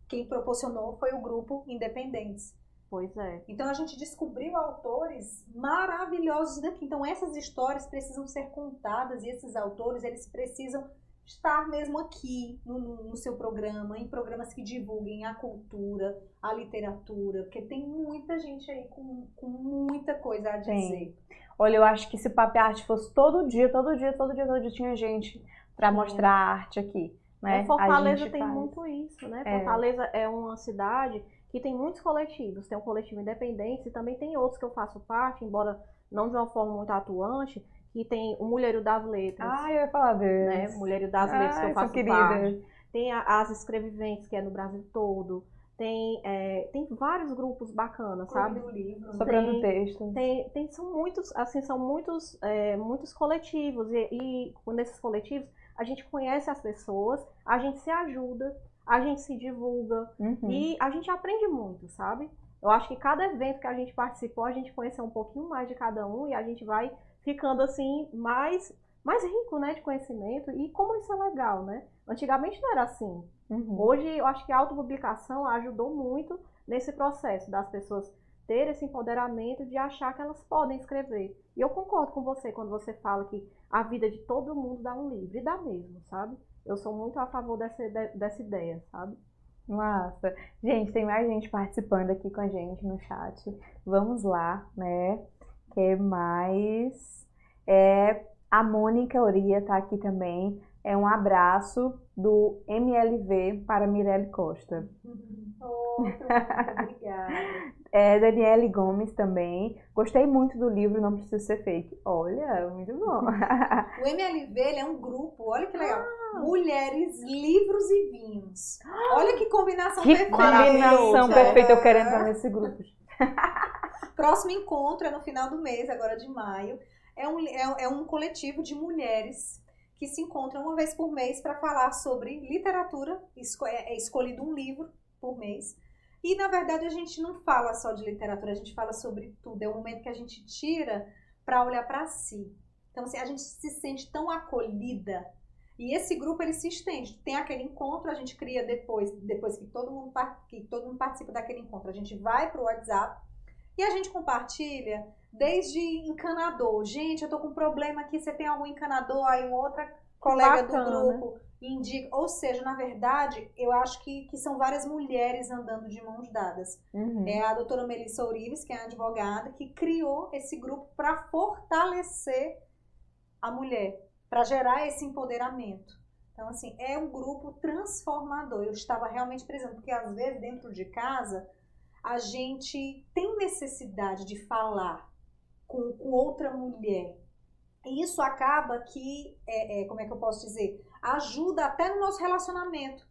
Quem proporcionou foi o grupo Independentes. Pois é. Então a gente descobriu autores maravilhosos daqui. Então essas histórias precisam ser contadas e esses autores, eles precisam estar mesmo aqui no seu programa, em programas que divulguem a cultura, a literatura, porque tem muita gente aí com muita coisa a dizer. Olha, eu acho que se Papi Arte fosse todo dia tinha gente para mostrar a arte aqui. Né? Fortaleza tem muito isso, né? Fortaleza é uma cidade que tem muitos coletivos. Tem um coletivo independente e também tem outros que eu faço parte, embora não de uma forma muito atuante, que tem o Mulherio das Letras. Eu ia falar deles. Né? Mulherio das Letras que eu faço parte. Tem as Escreviventes, que é no Brasil todo. Tem vários grupos bacanas, sabe? Sobrando texto. São muitos coletivos. E nesses coletivos a gente conhece as pessoas, a gente se ajuda, a gente se divulga e a gente aprende muito, sabe? Eu acho que cada evento que a gente participou, a gente conheceu um pouquinho mais de cada um e a gente vai ficando assim mais rico, né, de conhecimento. E como isso é legal, né? Antigamente não era assim. Hoje eu acho que a autopublicação ajudou muito nesse processo das pessoas terem esse empoderamento de achar que elas podem escrever. E eu concordo com você quando você fala que a vida de todo mundo dá um livro, e dá mesmo, sabe? Eu sou muito a favor dessa ideia, sabe? Massa. Gente, tem mais gente participando aqui com a gente no chat. Vamos lá, né? Que mais? A Mônica Uria tá aqui também. Um abraço do MLV para Mirelle Costa. Obrigada. Daniele Gomes também. Gostei muito do livro Não Precisa Ser Fake. Olha, muito bom. O MLV ele é um grupo, olha que legal. Mulheres, livros e vinhos. Olha que combinação perfeita. Combinação perfeita. Eu quero entrar nesse grupo. Próximo encontro é no final do mês, agora de maio. É um coletivo de mulheres que se encontram uma vez por mês para falar sobre literatura. É escolhido um livro por mês. E, na verdade, a gente não fala só de literatura, a gente fala sobre tudo. É um momento que a gente tira para olhar para si. Então, assim, a gente se sente tão acolhida. E esse grupo, ele se estende. Tem aquele encontro, a gente cria depois que todo mundo participa daquele encontro. A gente vai para o WhatsApp e a gente compartilha desde encanador. Gente, eu tô com um problema aqui, você tem algum encanador? Aí outra colega do grupo indica. Ou seja, na verdade, eu acho que são várias mulheres andando de mãos dadas. É a doutora Melissa Ourives, que é a advogada, que criou esse grupo para fortalecer a mulher, para gerar esse empoderamento. Então, assim, é um grupo transformador. Eu estava realmente presente, porque às vezes dentro de casa a gente tem necessidade de falar com outra mulher. E isso acaba que, como é que eu posso dizer? Ajuda até no nosso relacionamento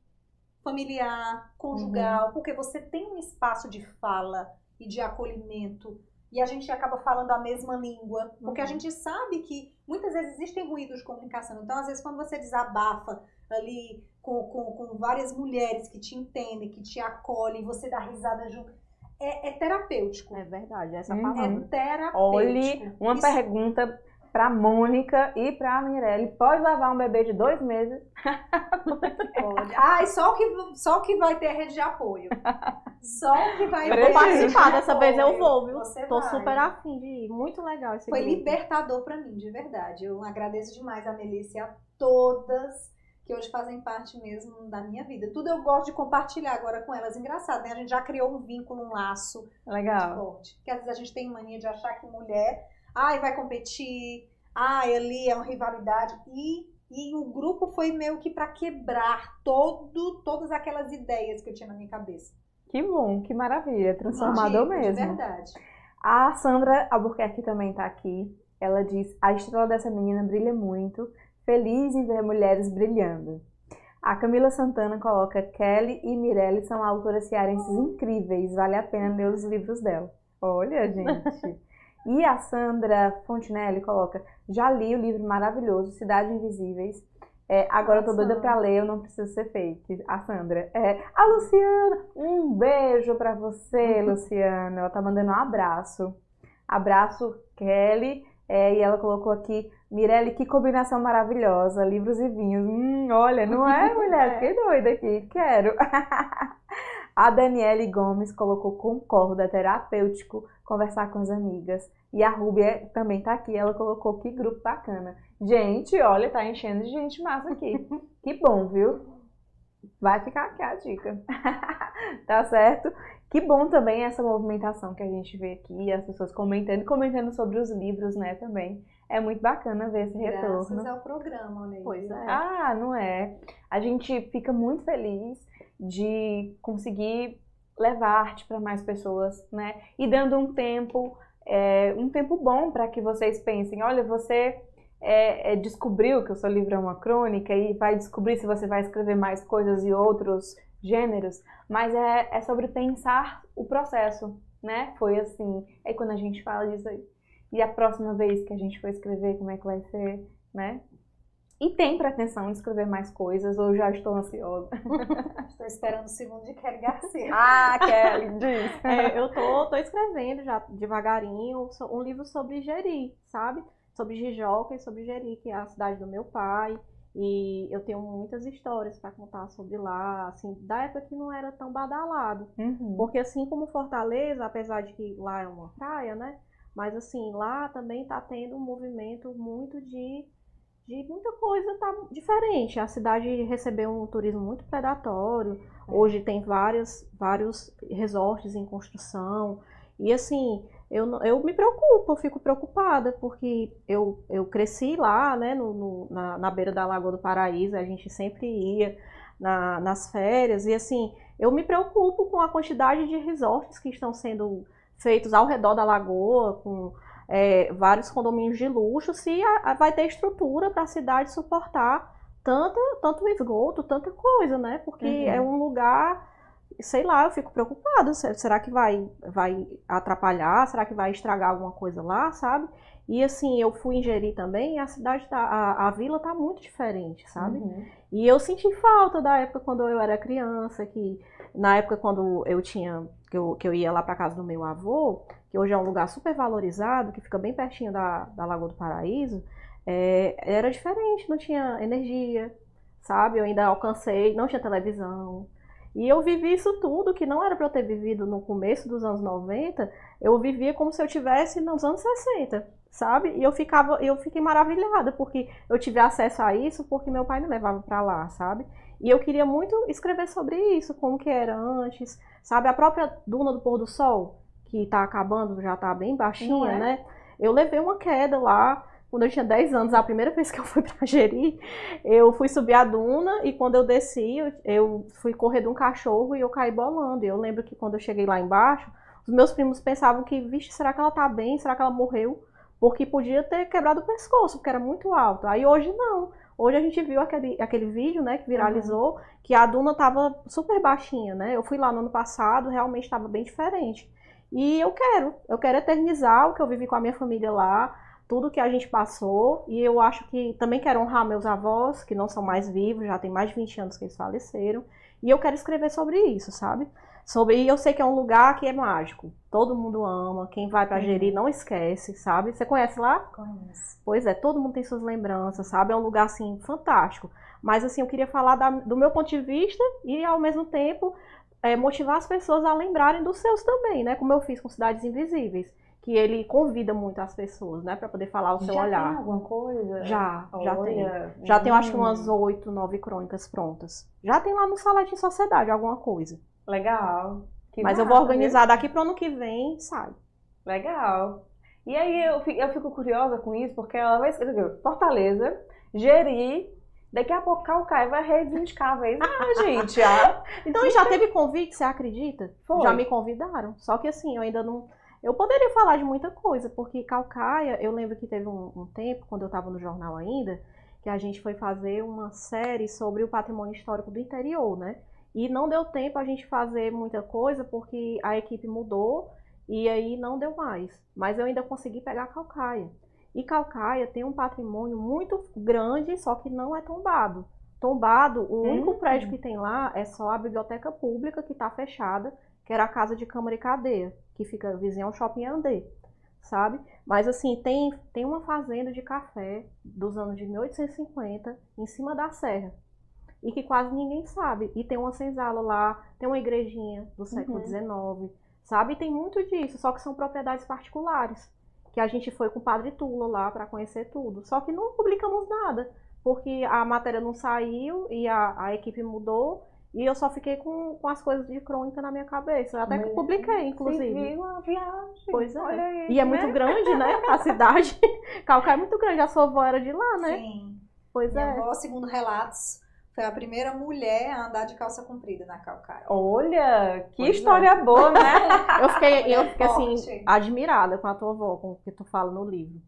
familiar, conjugal, porque você tem um espaço de fala e de acolhimento. E a gente acaba falando a mesma língua, porque a gente sabe que muitas vezes existem ruídos de comunicação. Então, às vezes, quando você desabafa ali com várias mulheres que te entendem, que te acolhem, você dá risada junto, é terapêutico. É verdade, essa palavra. É terapêutico. Olhe, uma pergunta pra Mônica e pra Mirelle. Pode levar um bebê de 2 meses. Pode. Ah, e só o que vai ter rede de apoio. Só o que vai Eu ter vou rede de participar, dessa vez eu apoio. vou, viu? Você Tô vai. super afim de ir. Muito legal esse Foi grupo. libertador pra mim, de verdade. Eu agradeço demais a Melissa e a todas que hoje fazem parte mesmo da minha vida. Tudo eu gosto de compartilhar agora com elas. Engraçado, né? A gente já criou um vínculo, um laço muito Legal. forte. Porque às vezes a gente tem mania de achar que mulher, vai competir, ali é uma rivalidade. E o grupo foi meio que pra quebrar todas aquelas ideias que eu tinha na minha cabeça. Que bom, que maravilha. Transformador De mesmo. verdade. A Sandra Albuquerque também tá aqui. Ela diz: a estrela dessa menina brilha muito. Feliz em ver mulheres brilhando. A Camila Santana coloca: Kelly e Mirelle são autoras cearenses incríveis. Vale a pena ler os livros dela. Olha, gente. E a Sandra Fontinelli coloca: já li o livro maravilhoso, Cidades Invisíveis. Agora eu tô doida pra ler, eu não preciso ser fake. A Sandra. A Luciana, um beijo pra você, Luciana. Ela tá mandando um abraço. Abraço, Kelly. E ela colocou aqui: Mirelle, que combinação maravilhosa, livros e vinhos. Olha, não é, mulher? Fiquei doida aqui, quero. A Daniele Gomes colocou: concordo, é terapêutico conversar com as amigas. E a Rúbia também tá aqui, ela colocou: que grupo bacana. Gente, olha, tá enchendo de gente massa aqui. Que bom, viu? Vai ficar aqui a dica. Tá certo? Que bom também essa movimentação que a gente vê aqui, as pessoas comentando sobre os livros, né, também. É muito bacana ver esse retorno. Graças ao programa, né? Pois é. Não é? A gente fica muito feliz de conseguir levar arte para mais pessoas, né? E dando um tempo bom para que vocês pensem: olha, você descobriu que o seu livro é uma crônica e vai descobrir se você vai escrever mais coisas e outros gêneros, mas é sobre pensar o processo, né? Foi assim. Aí quando a gente fala disso aí, e a próxima vez que a gente for escrever, como é que vai ser, né? E tem pretensão de escrever mais coisas, ou já estou ansiosa? Estou esperando o segundo de Kelly Garcia. Kelly, diz. Eu tô escrevendo já devagarinho um livro sobre Jeri, sabe? Sobre Jijoca e sobre Jeri, que é a cidade do meu pai. E eu tenho muitas histórias para contar sobre lá, assim, da época que não era tão badalado. Uhum. Porque assim como Fortaleza, apesar de que lá é uma praia, né? Mas assim, lá também tá tendo um movimento muito de muita coisa tá diferente. A cidade recebeu um turismo muito predatório. Hoje tem vários resorts em construção. E assim, eu me preocupo, eu fico preocupada, porque eu cresci lá, né, na beira da Lagoa do Paraíso, a gente sempre ia nas férias, e assim, eu me preocupo com a quantidade de resorts que estão sendo feitos ao redor da lagoa, com vários condomínios de luxo, se vai ter estrutura para a cidade suportar tanto esgoto, tanta coisa, né, porque é um lugar... Sei lá, eu fico preocupada. Será que vai atrapalhar? Será que vai estragar alguma coisa lá, sabe? E assim, eu fui em Jeri também e a cidade, a vila tá muito diferente, sabe? Uhum. E eu senti falta da época quando eu era criança, que na época quando que eu ia lá pra casa do meu avô, que hoje é um lugar super valorizado, que fica bem pertinho da Lagoa do Paraíso, era diferente, não tinha energia, sabe? Eu ainda alcancei, não tinha televisão. E eu vivi isso tudo, que não era para eu ter vivido no começo dos anos 90, eu vivia como se eu estivesse nos anos 60, sabe? E eu fiquei maravilhada, porque eu tive acesso a isso porque meu pai me levava para lá, sabe? E eu queria muito escrever sobre isso, como que era antes, sabe? A própria Duna do Pôr do Sol, que tá acabando, já tá bem baixinha, né? Eu levei uma queda lá. Quando eu tinha 10 anos, a primeira vez que eu fui pra Jeri, eu fui subir a duna e quando eu desci, eu fui correr de um cachorro e eu caí bolando. E eu lembro que quando eu cheguei lá embaixo, os meus primos pensavam que, vixe, será que ela tá bem? Será que ela morreu? Porque podia ter quebrado o pescoço, porque era muito alto. Aí hoje não. Hoje a gente viu aquele vídeo, né, que viralizou, que a duna tava super baixinha, né? Eu fui lá no ano passado, realmente estava bem diferente. E eu quero eternizar o que eu vivi com a minha família lá, tudo que a gente passou, e eu acho que também quero honrar meus avós, que não são mais vivos, já tem mais de 20 anos que eles faleceram, e eu quero escrever sobre isso, sabe? E eu sei que é um lugar que é mágico. Todo mundo ama. Quem vai pra Jeri não esquece, sabe? Você conhece lá? Conheço. Pois é, todo mundo tem suas lembranças, sabe? É um lugar, assim, fantástico. Mas, assim, eu queria falar do meu ponto de vista e, ao mesmo tempo, motivar as pessoas a lembrarem dos seus também, né? Como eu fiz com Cidades Invisíveis. Que ele convida muito as pessoas, né? Pra poder falar o seu olhar. Já tem alguma coisa? Já tem. Olha, Já tem, acho que umas 8, 9 crônicas prontas. Já tem lá no Salatim Sociedade alguma coisa. Legal. Que Mas eu massa, vou organizar viu? daqui pro ano que vem, sai. Legal. E aí eu fico curiosa com isso, porque ela vai escrever Fortaleza, Jeri, daqui a pouco Caucaia vai reivindicar a vez. Ah, gente, Então já teve convite, você acredita? Foi. Já me convidaram. Só que assim, eu ainda não. Eu poderia falar de muita coisa, porque Caucaia, eu lembro que teve um tempo, quando eu estava no jornal ainda, que a gente foi fazer uma série sobre o patrimônio histórico do interior, né? E não deu tempo a gente fazer muita coisa, porque a equipe mudou e aí não deu mais. Mas eu ainda consegui pegar Caucaia. E Caucaia tem um patrimônio muito grande, só que não é tombado. Tombado, o único prédio que tem lá é só a biblioteca pública, que está fechada, que era a Casa de Câmara e Cadeia, que fica vizinha ao Shopping Andê, sabe? Mas assim, tem uma fazenda de café dos anos de 1850 em cima da serra, e que quase ninguém sabe. E tem uma senzala lá, tem uma igrejinha do século XIX, sabe? E tem muito disso, só que são propriedades particulares, que a gente foi com o Padre Tula lá para conhecer tudo. Só que não publicamos nada, porque a matéria não saiu e a equipe mudou. E eu só fiquei com as coisas de crônica na minha cabeça. Até que publiquei, inclusive. Você viu a viagem. Pois é. Olha aí, E é né? muito grande, né? A cidade. Caucaia é muito grande. A sua avó era de lá, né? Sim. Pois Minha é. avó, segundo relatos, foi a primeira mulher a andar de calça comprida na Caucaia. Olha, que Pois é. história boa, né? Eu fiquei Mulher assim, forte. admirada com a tua avó, com o que tu fala no livro.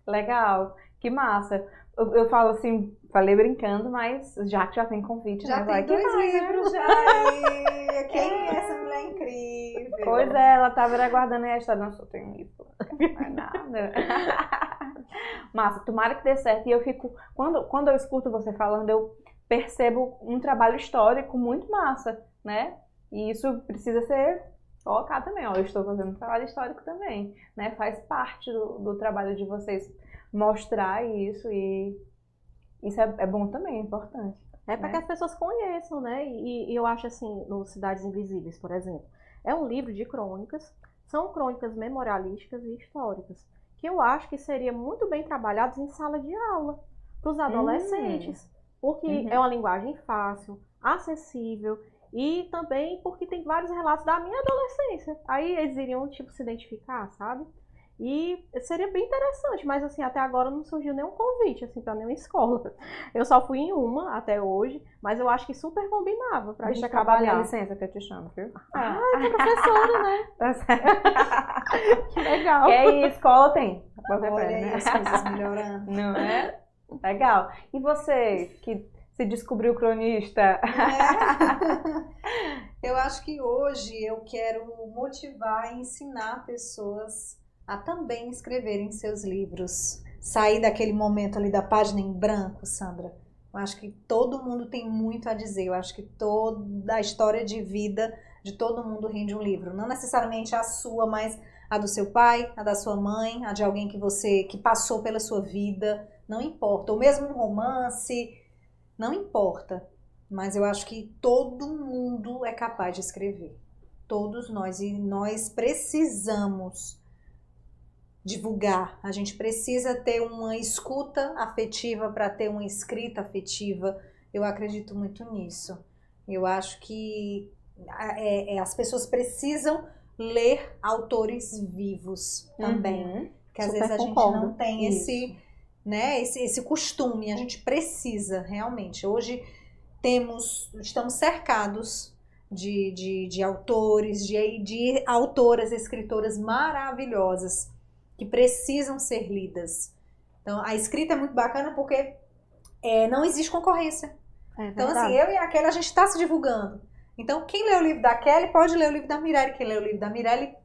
Legal, que massa. Eu falo assim, falei brincando, mas já que já tem convite, Já né? Vai tem que 2 vai, né? livros já aí. Quem é essa mulher incrível? Pois é, ela tava aguardando a história. Não, só tem um livro. Não é nada. Massa, tomara que dê certo. E eu fico, quando eu escuto você falando, eu percebo um trabalho histórico muito massa, né? E isso precisa ser colocado também. Ó, eu estou fazendo um trabalho histórico também, né? Faz parte do trabalho de vocês mostrar isso, e isso é bom também, é importante. É para né? que as pessoas conheçam, né? E eu acho assim, no Cidades Invisíveis, por exemplo, é um livro de crônicas, são crônicas memorialísticas e históricas, que eu acho que seria muito bem trabalhados em sala de aula, para os adolescentes, porque é uma linguagem fácil, acessível, e também porque tem vários relatos da minha adolescência. Aí eles iriam, tipo, se identificar, sabe? E seria bem interessante, mas assim, até agora não surgiu nenhum convite, assim, para nenhuma escola. Eu só fui em uma até hoje, mas eu acho que super combinava pra Deixa gente acabar minha trabalhar. licença que eu te chamo, viu? Ah, é professora, né? Tá certo. Que legal. E aí, escola tem. Você Olha pede, aí né? as coisas melhorando. Não é? Legal. E você, que se descobriu cronista? Eu acho que hoje eu quero motivar e ensinar pessoas a também escreverem seus livros. Sair daquele momento ali da página em branco, Sandra. Eu acho que todo mundo tem muito a dizer. Eu acho que toda a história de vida de todo mundo rende um livro. Não necessariamente a sua, mas a do seu pai, a da sua mãe, a de alguém que passou pela sua vida. Não importa. Ou mesmo um romance, não importa. Mas eu acho que todo mundo é capaz de escrever. Todos nós. E nós precisamos divulgar. A gente precisa ter uma escuta afetiva para ter uma escrita afetiva. Eu acredito muito nisso. Eu acho que as pessoas precisam ler autores vivos também. Que às vezes a gente não tem esse costume. A gente precisa, realmente. Hoje estamos cercados de autores, de autoras, escritoras maravilhosas que precisam ser lidas. Então, a escrita é muito bacana porque não existe concorrência. Então, assim, eu e a Kelly, a gente está se divulgando. Então, quem lê o livro da Kelly pode ler o livro da Mirelle. Quem lê o livro da Mirelle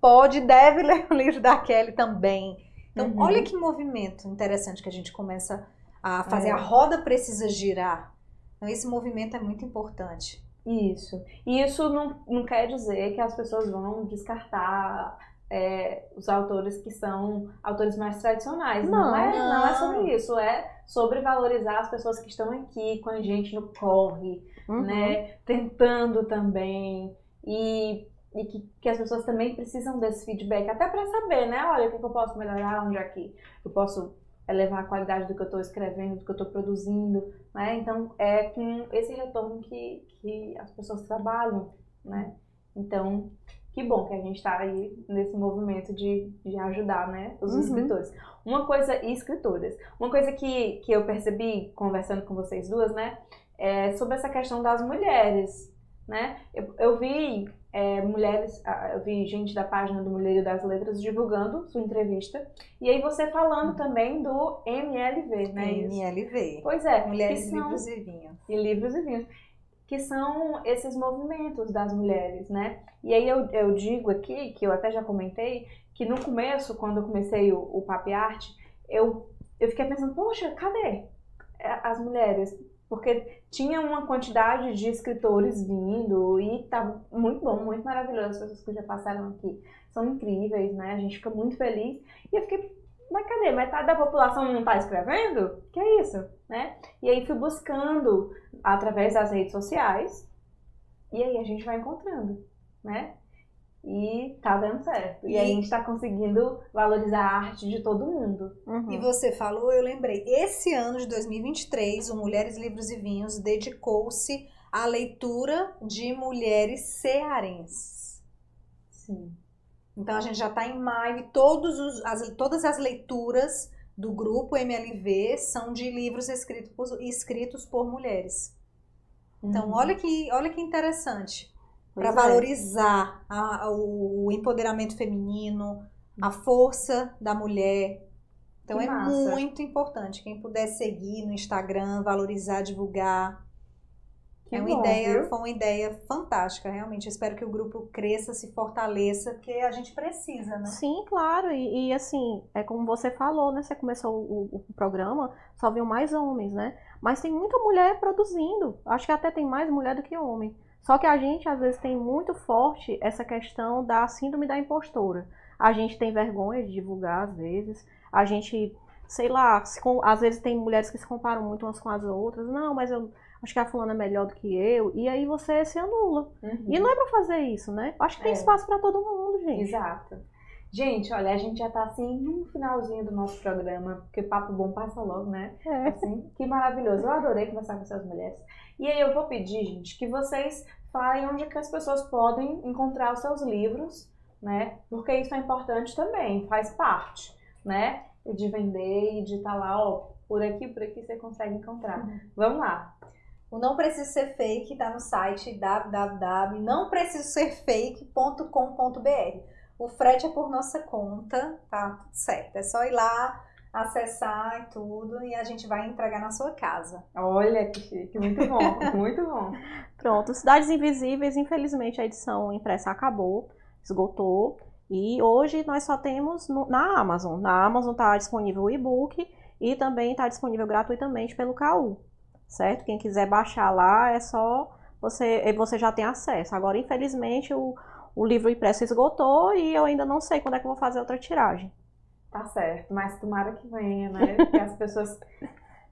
deve ler o livro da Kelly também. Então, olha que movimento interessante que a gente começa a fazer. A roda precisa girar. Então, esse movimento é muito importante. Isso. E isso não quer dizer que as pessoas vão descartar os autores que são autores mais tradicionais. Não é sobre isso. É sobre valorizar as pessoas que estão aqui com a gente no corre, né? Tentando também. E que as pessoas também precisam desse feedback, até para saber, né? Olha, o que eu posso melhorar, onde é que eu posso elevar a qualidade do que eu estou escrevendo, do que eu estou produzindo, né? Então, é com esse retorno que as pessoas trabalham, né? Então, que bom que a gente está aí nesse movimento de ajudar, né, os escritores. E escritoras. Uma coisa que eu percebi, conversando com vocês duas, né, é sobre essa questão das mulheres, né? Eu vi eu vi gente da página do Mulherio das Letras divulgando sua entrevista, e aí você falando também do MLV, né? MLV. Pois é. Mulheres, Livros e Vinhos. E Livros e Vinhos. Que são esses movimentos das mulheres, né? E aí eu digo aqui, que eu até já comentei, que no começo, quando eu comecei o Papi Arte, eu fiquei pensando, poxa, cadê as mulheres? Porque tinha uma quantidade de escritores vindo e tá muito bom, muito maravilhoso. As pessoas que já passaram aqui são incríveis, né? A gente fica muito feliz. E eu fiquei, mas cadê? Metade da população não tá escrevendo? Que é isso, né? E aí fui buscando através das redes sociais e aí a gente vai encontrando, né? E tá dando certo. E aí a gente tá conseguindo valorizar a arte de todo mundo. E você falou, eu lembrei, esse ano de 2023, o Mulheres, Livros e Vinhos dedicou-se à leitura de mulheres cearenses. Sim. Então a gente já está em maio e todas as leituras do grupo MLV são de livros escritos por mulheres. Então olha que interessante. Para valorizar o empoderamento feminino, a força da mulher. Então Que é massa. muito importante. Quem puder seguir no Instagram, valorizar, divulgar. Que bom, viu? Foi uma ideia fantástica, realmente. Eu espero que o grupo cresça, se fortaleça, porque a gente precisa, né? Sim, claro. E assim, é como você falou, né? Você começou o programa, só viu mais homens, né? Mas tem muita mulher produzindo. Acho que até tem mais mulher do que homem. Só que a gente, às vezes, tem muito forte essa questão da síndrome da impostora. A gente tem vergonha de divulgar, às vezes. A gente, sei lá, às vezes tem mulheres que se comparam muito umas com as outras. Não, mas eu acho que a fulana é melhor do que eu. E aí você se anula. E não é pra fazer isso, né? Acho que tem espaço pra todo mundo, gente. Exato. Gente, olha, a gente já tá assim no finalzinho do nosso programa, porque papo bom passa logo, né? Assim, que maravilhoso. Eu adorei conversar com essas mulheres. E aí eu vou pedir, gente, que vocês falem onde que as pessoas podem encontrar os seus livros, né? Porque isso é importante também, faz parte, né? De vender e de estar lá, ó, por aqui você consegue encontrar. Vamos lá. O Não Preciso Ser Fake está no site www.nãoprecisoserfake.com.br. O frete é por nossa conta, tá tudo certo. É só ir lá, acessar e tudo, e a gente vai entregar na sua casa. Olha que chique, muito bom, muito bom. Pronto, Cidades Invisíveis, infelizmente a edição impressa acabou, esgotou. E hoje nós só temos na Amazon. Na Amazon está disponível o e-book e também está disponível gratuitamente pelo KU, certo? Quem quiser baixar lá é só você já tem acesso. Agora, infelizmente, o livro impresso esgotou e eu ainda não sei quando é que eu vou fazer outra tiragem. Tá certo, mas tomara que venha, né? Que as pessoas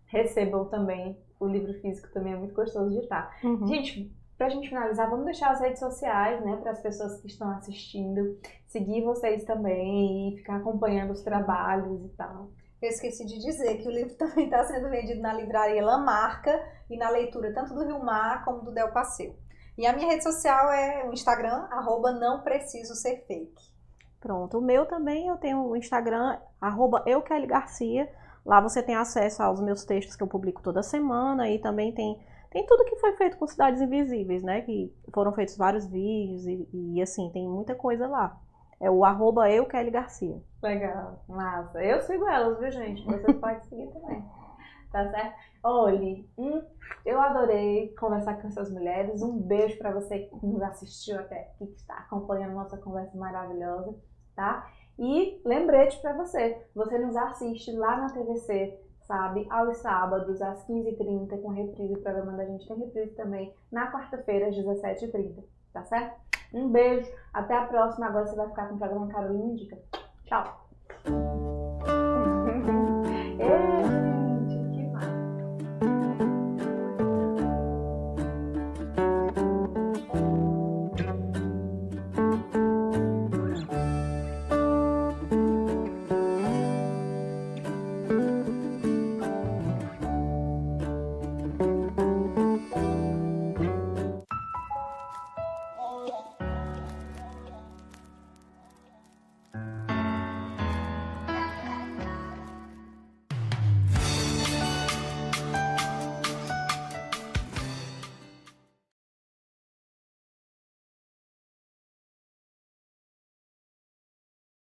recebam também. O livro físico também é muito gostoso de estar. Gente, pra gente finalizar, vamos deixar as redes sociais, né? Para as pessoas que estão assistindo, seguir vocês também e ficar acompanhando os trabalhos e tal. Eu esqueci de dizer que o livro também está sendo vendido na livraria Lamarca e na leitura tanto do Rio Mar como do Del Passeio. E a minha rede social é o Instagram, @nãoprecisoserfake. Pronto, o meu também, eu tenho o Instagram, @eukellygarcia. Lá você tem acesso aos meus textos que eu publico toda semana e também tem tudo que foi feito com Cidades Invisíveis, né? Que foram feitos vários vídeos e assim, tem muita coisa lá. É o @eukellygarcia. Legal, massa. Eu sigo elas, viu, gente? Vocês podem seguir também. Tá certo? Olha, eu adorei conversar com essas mulheres. Um beijo pra você que nos assistiu até aqui, que está acompanhando nossa conversa maravilhosa, tá? E lembrete pra você nos assiste lá na TVC sabe? Aos sábados, às 15h30, com reprise. O programa da gente tem reprise também na quarta-feira, às 17h30, tá certo? Um beijo, até a próxima. Agora você vai ficar com o programa Carolina Indica. Tchau!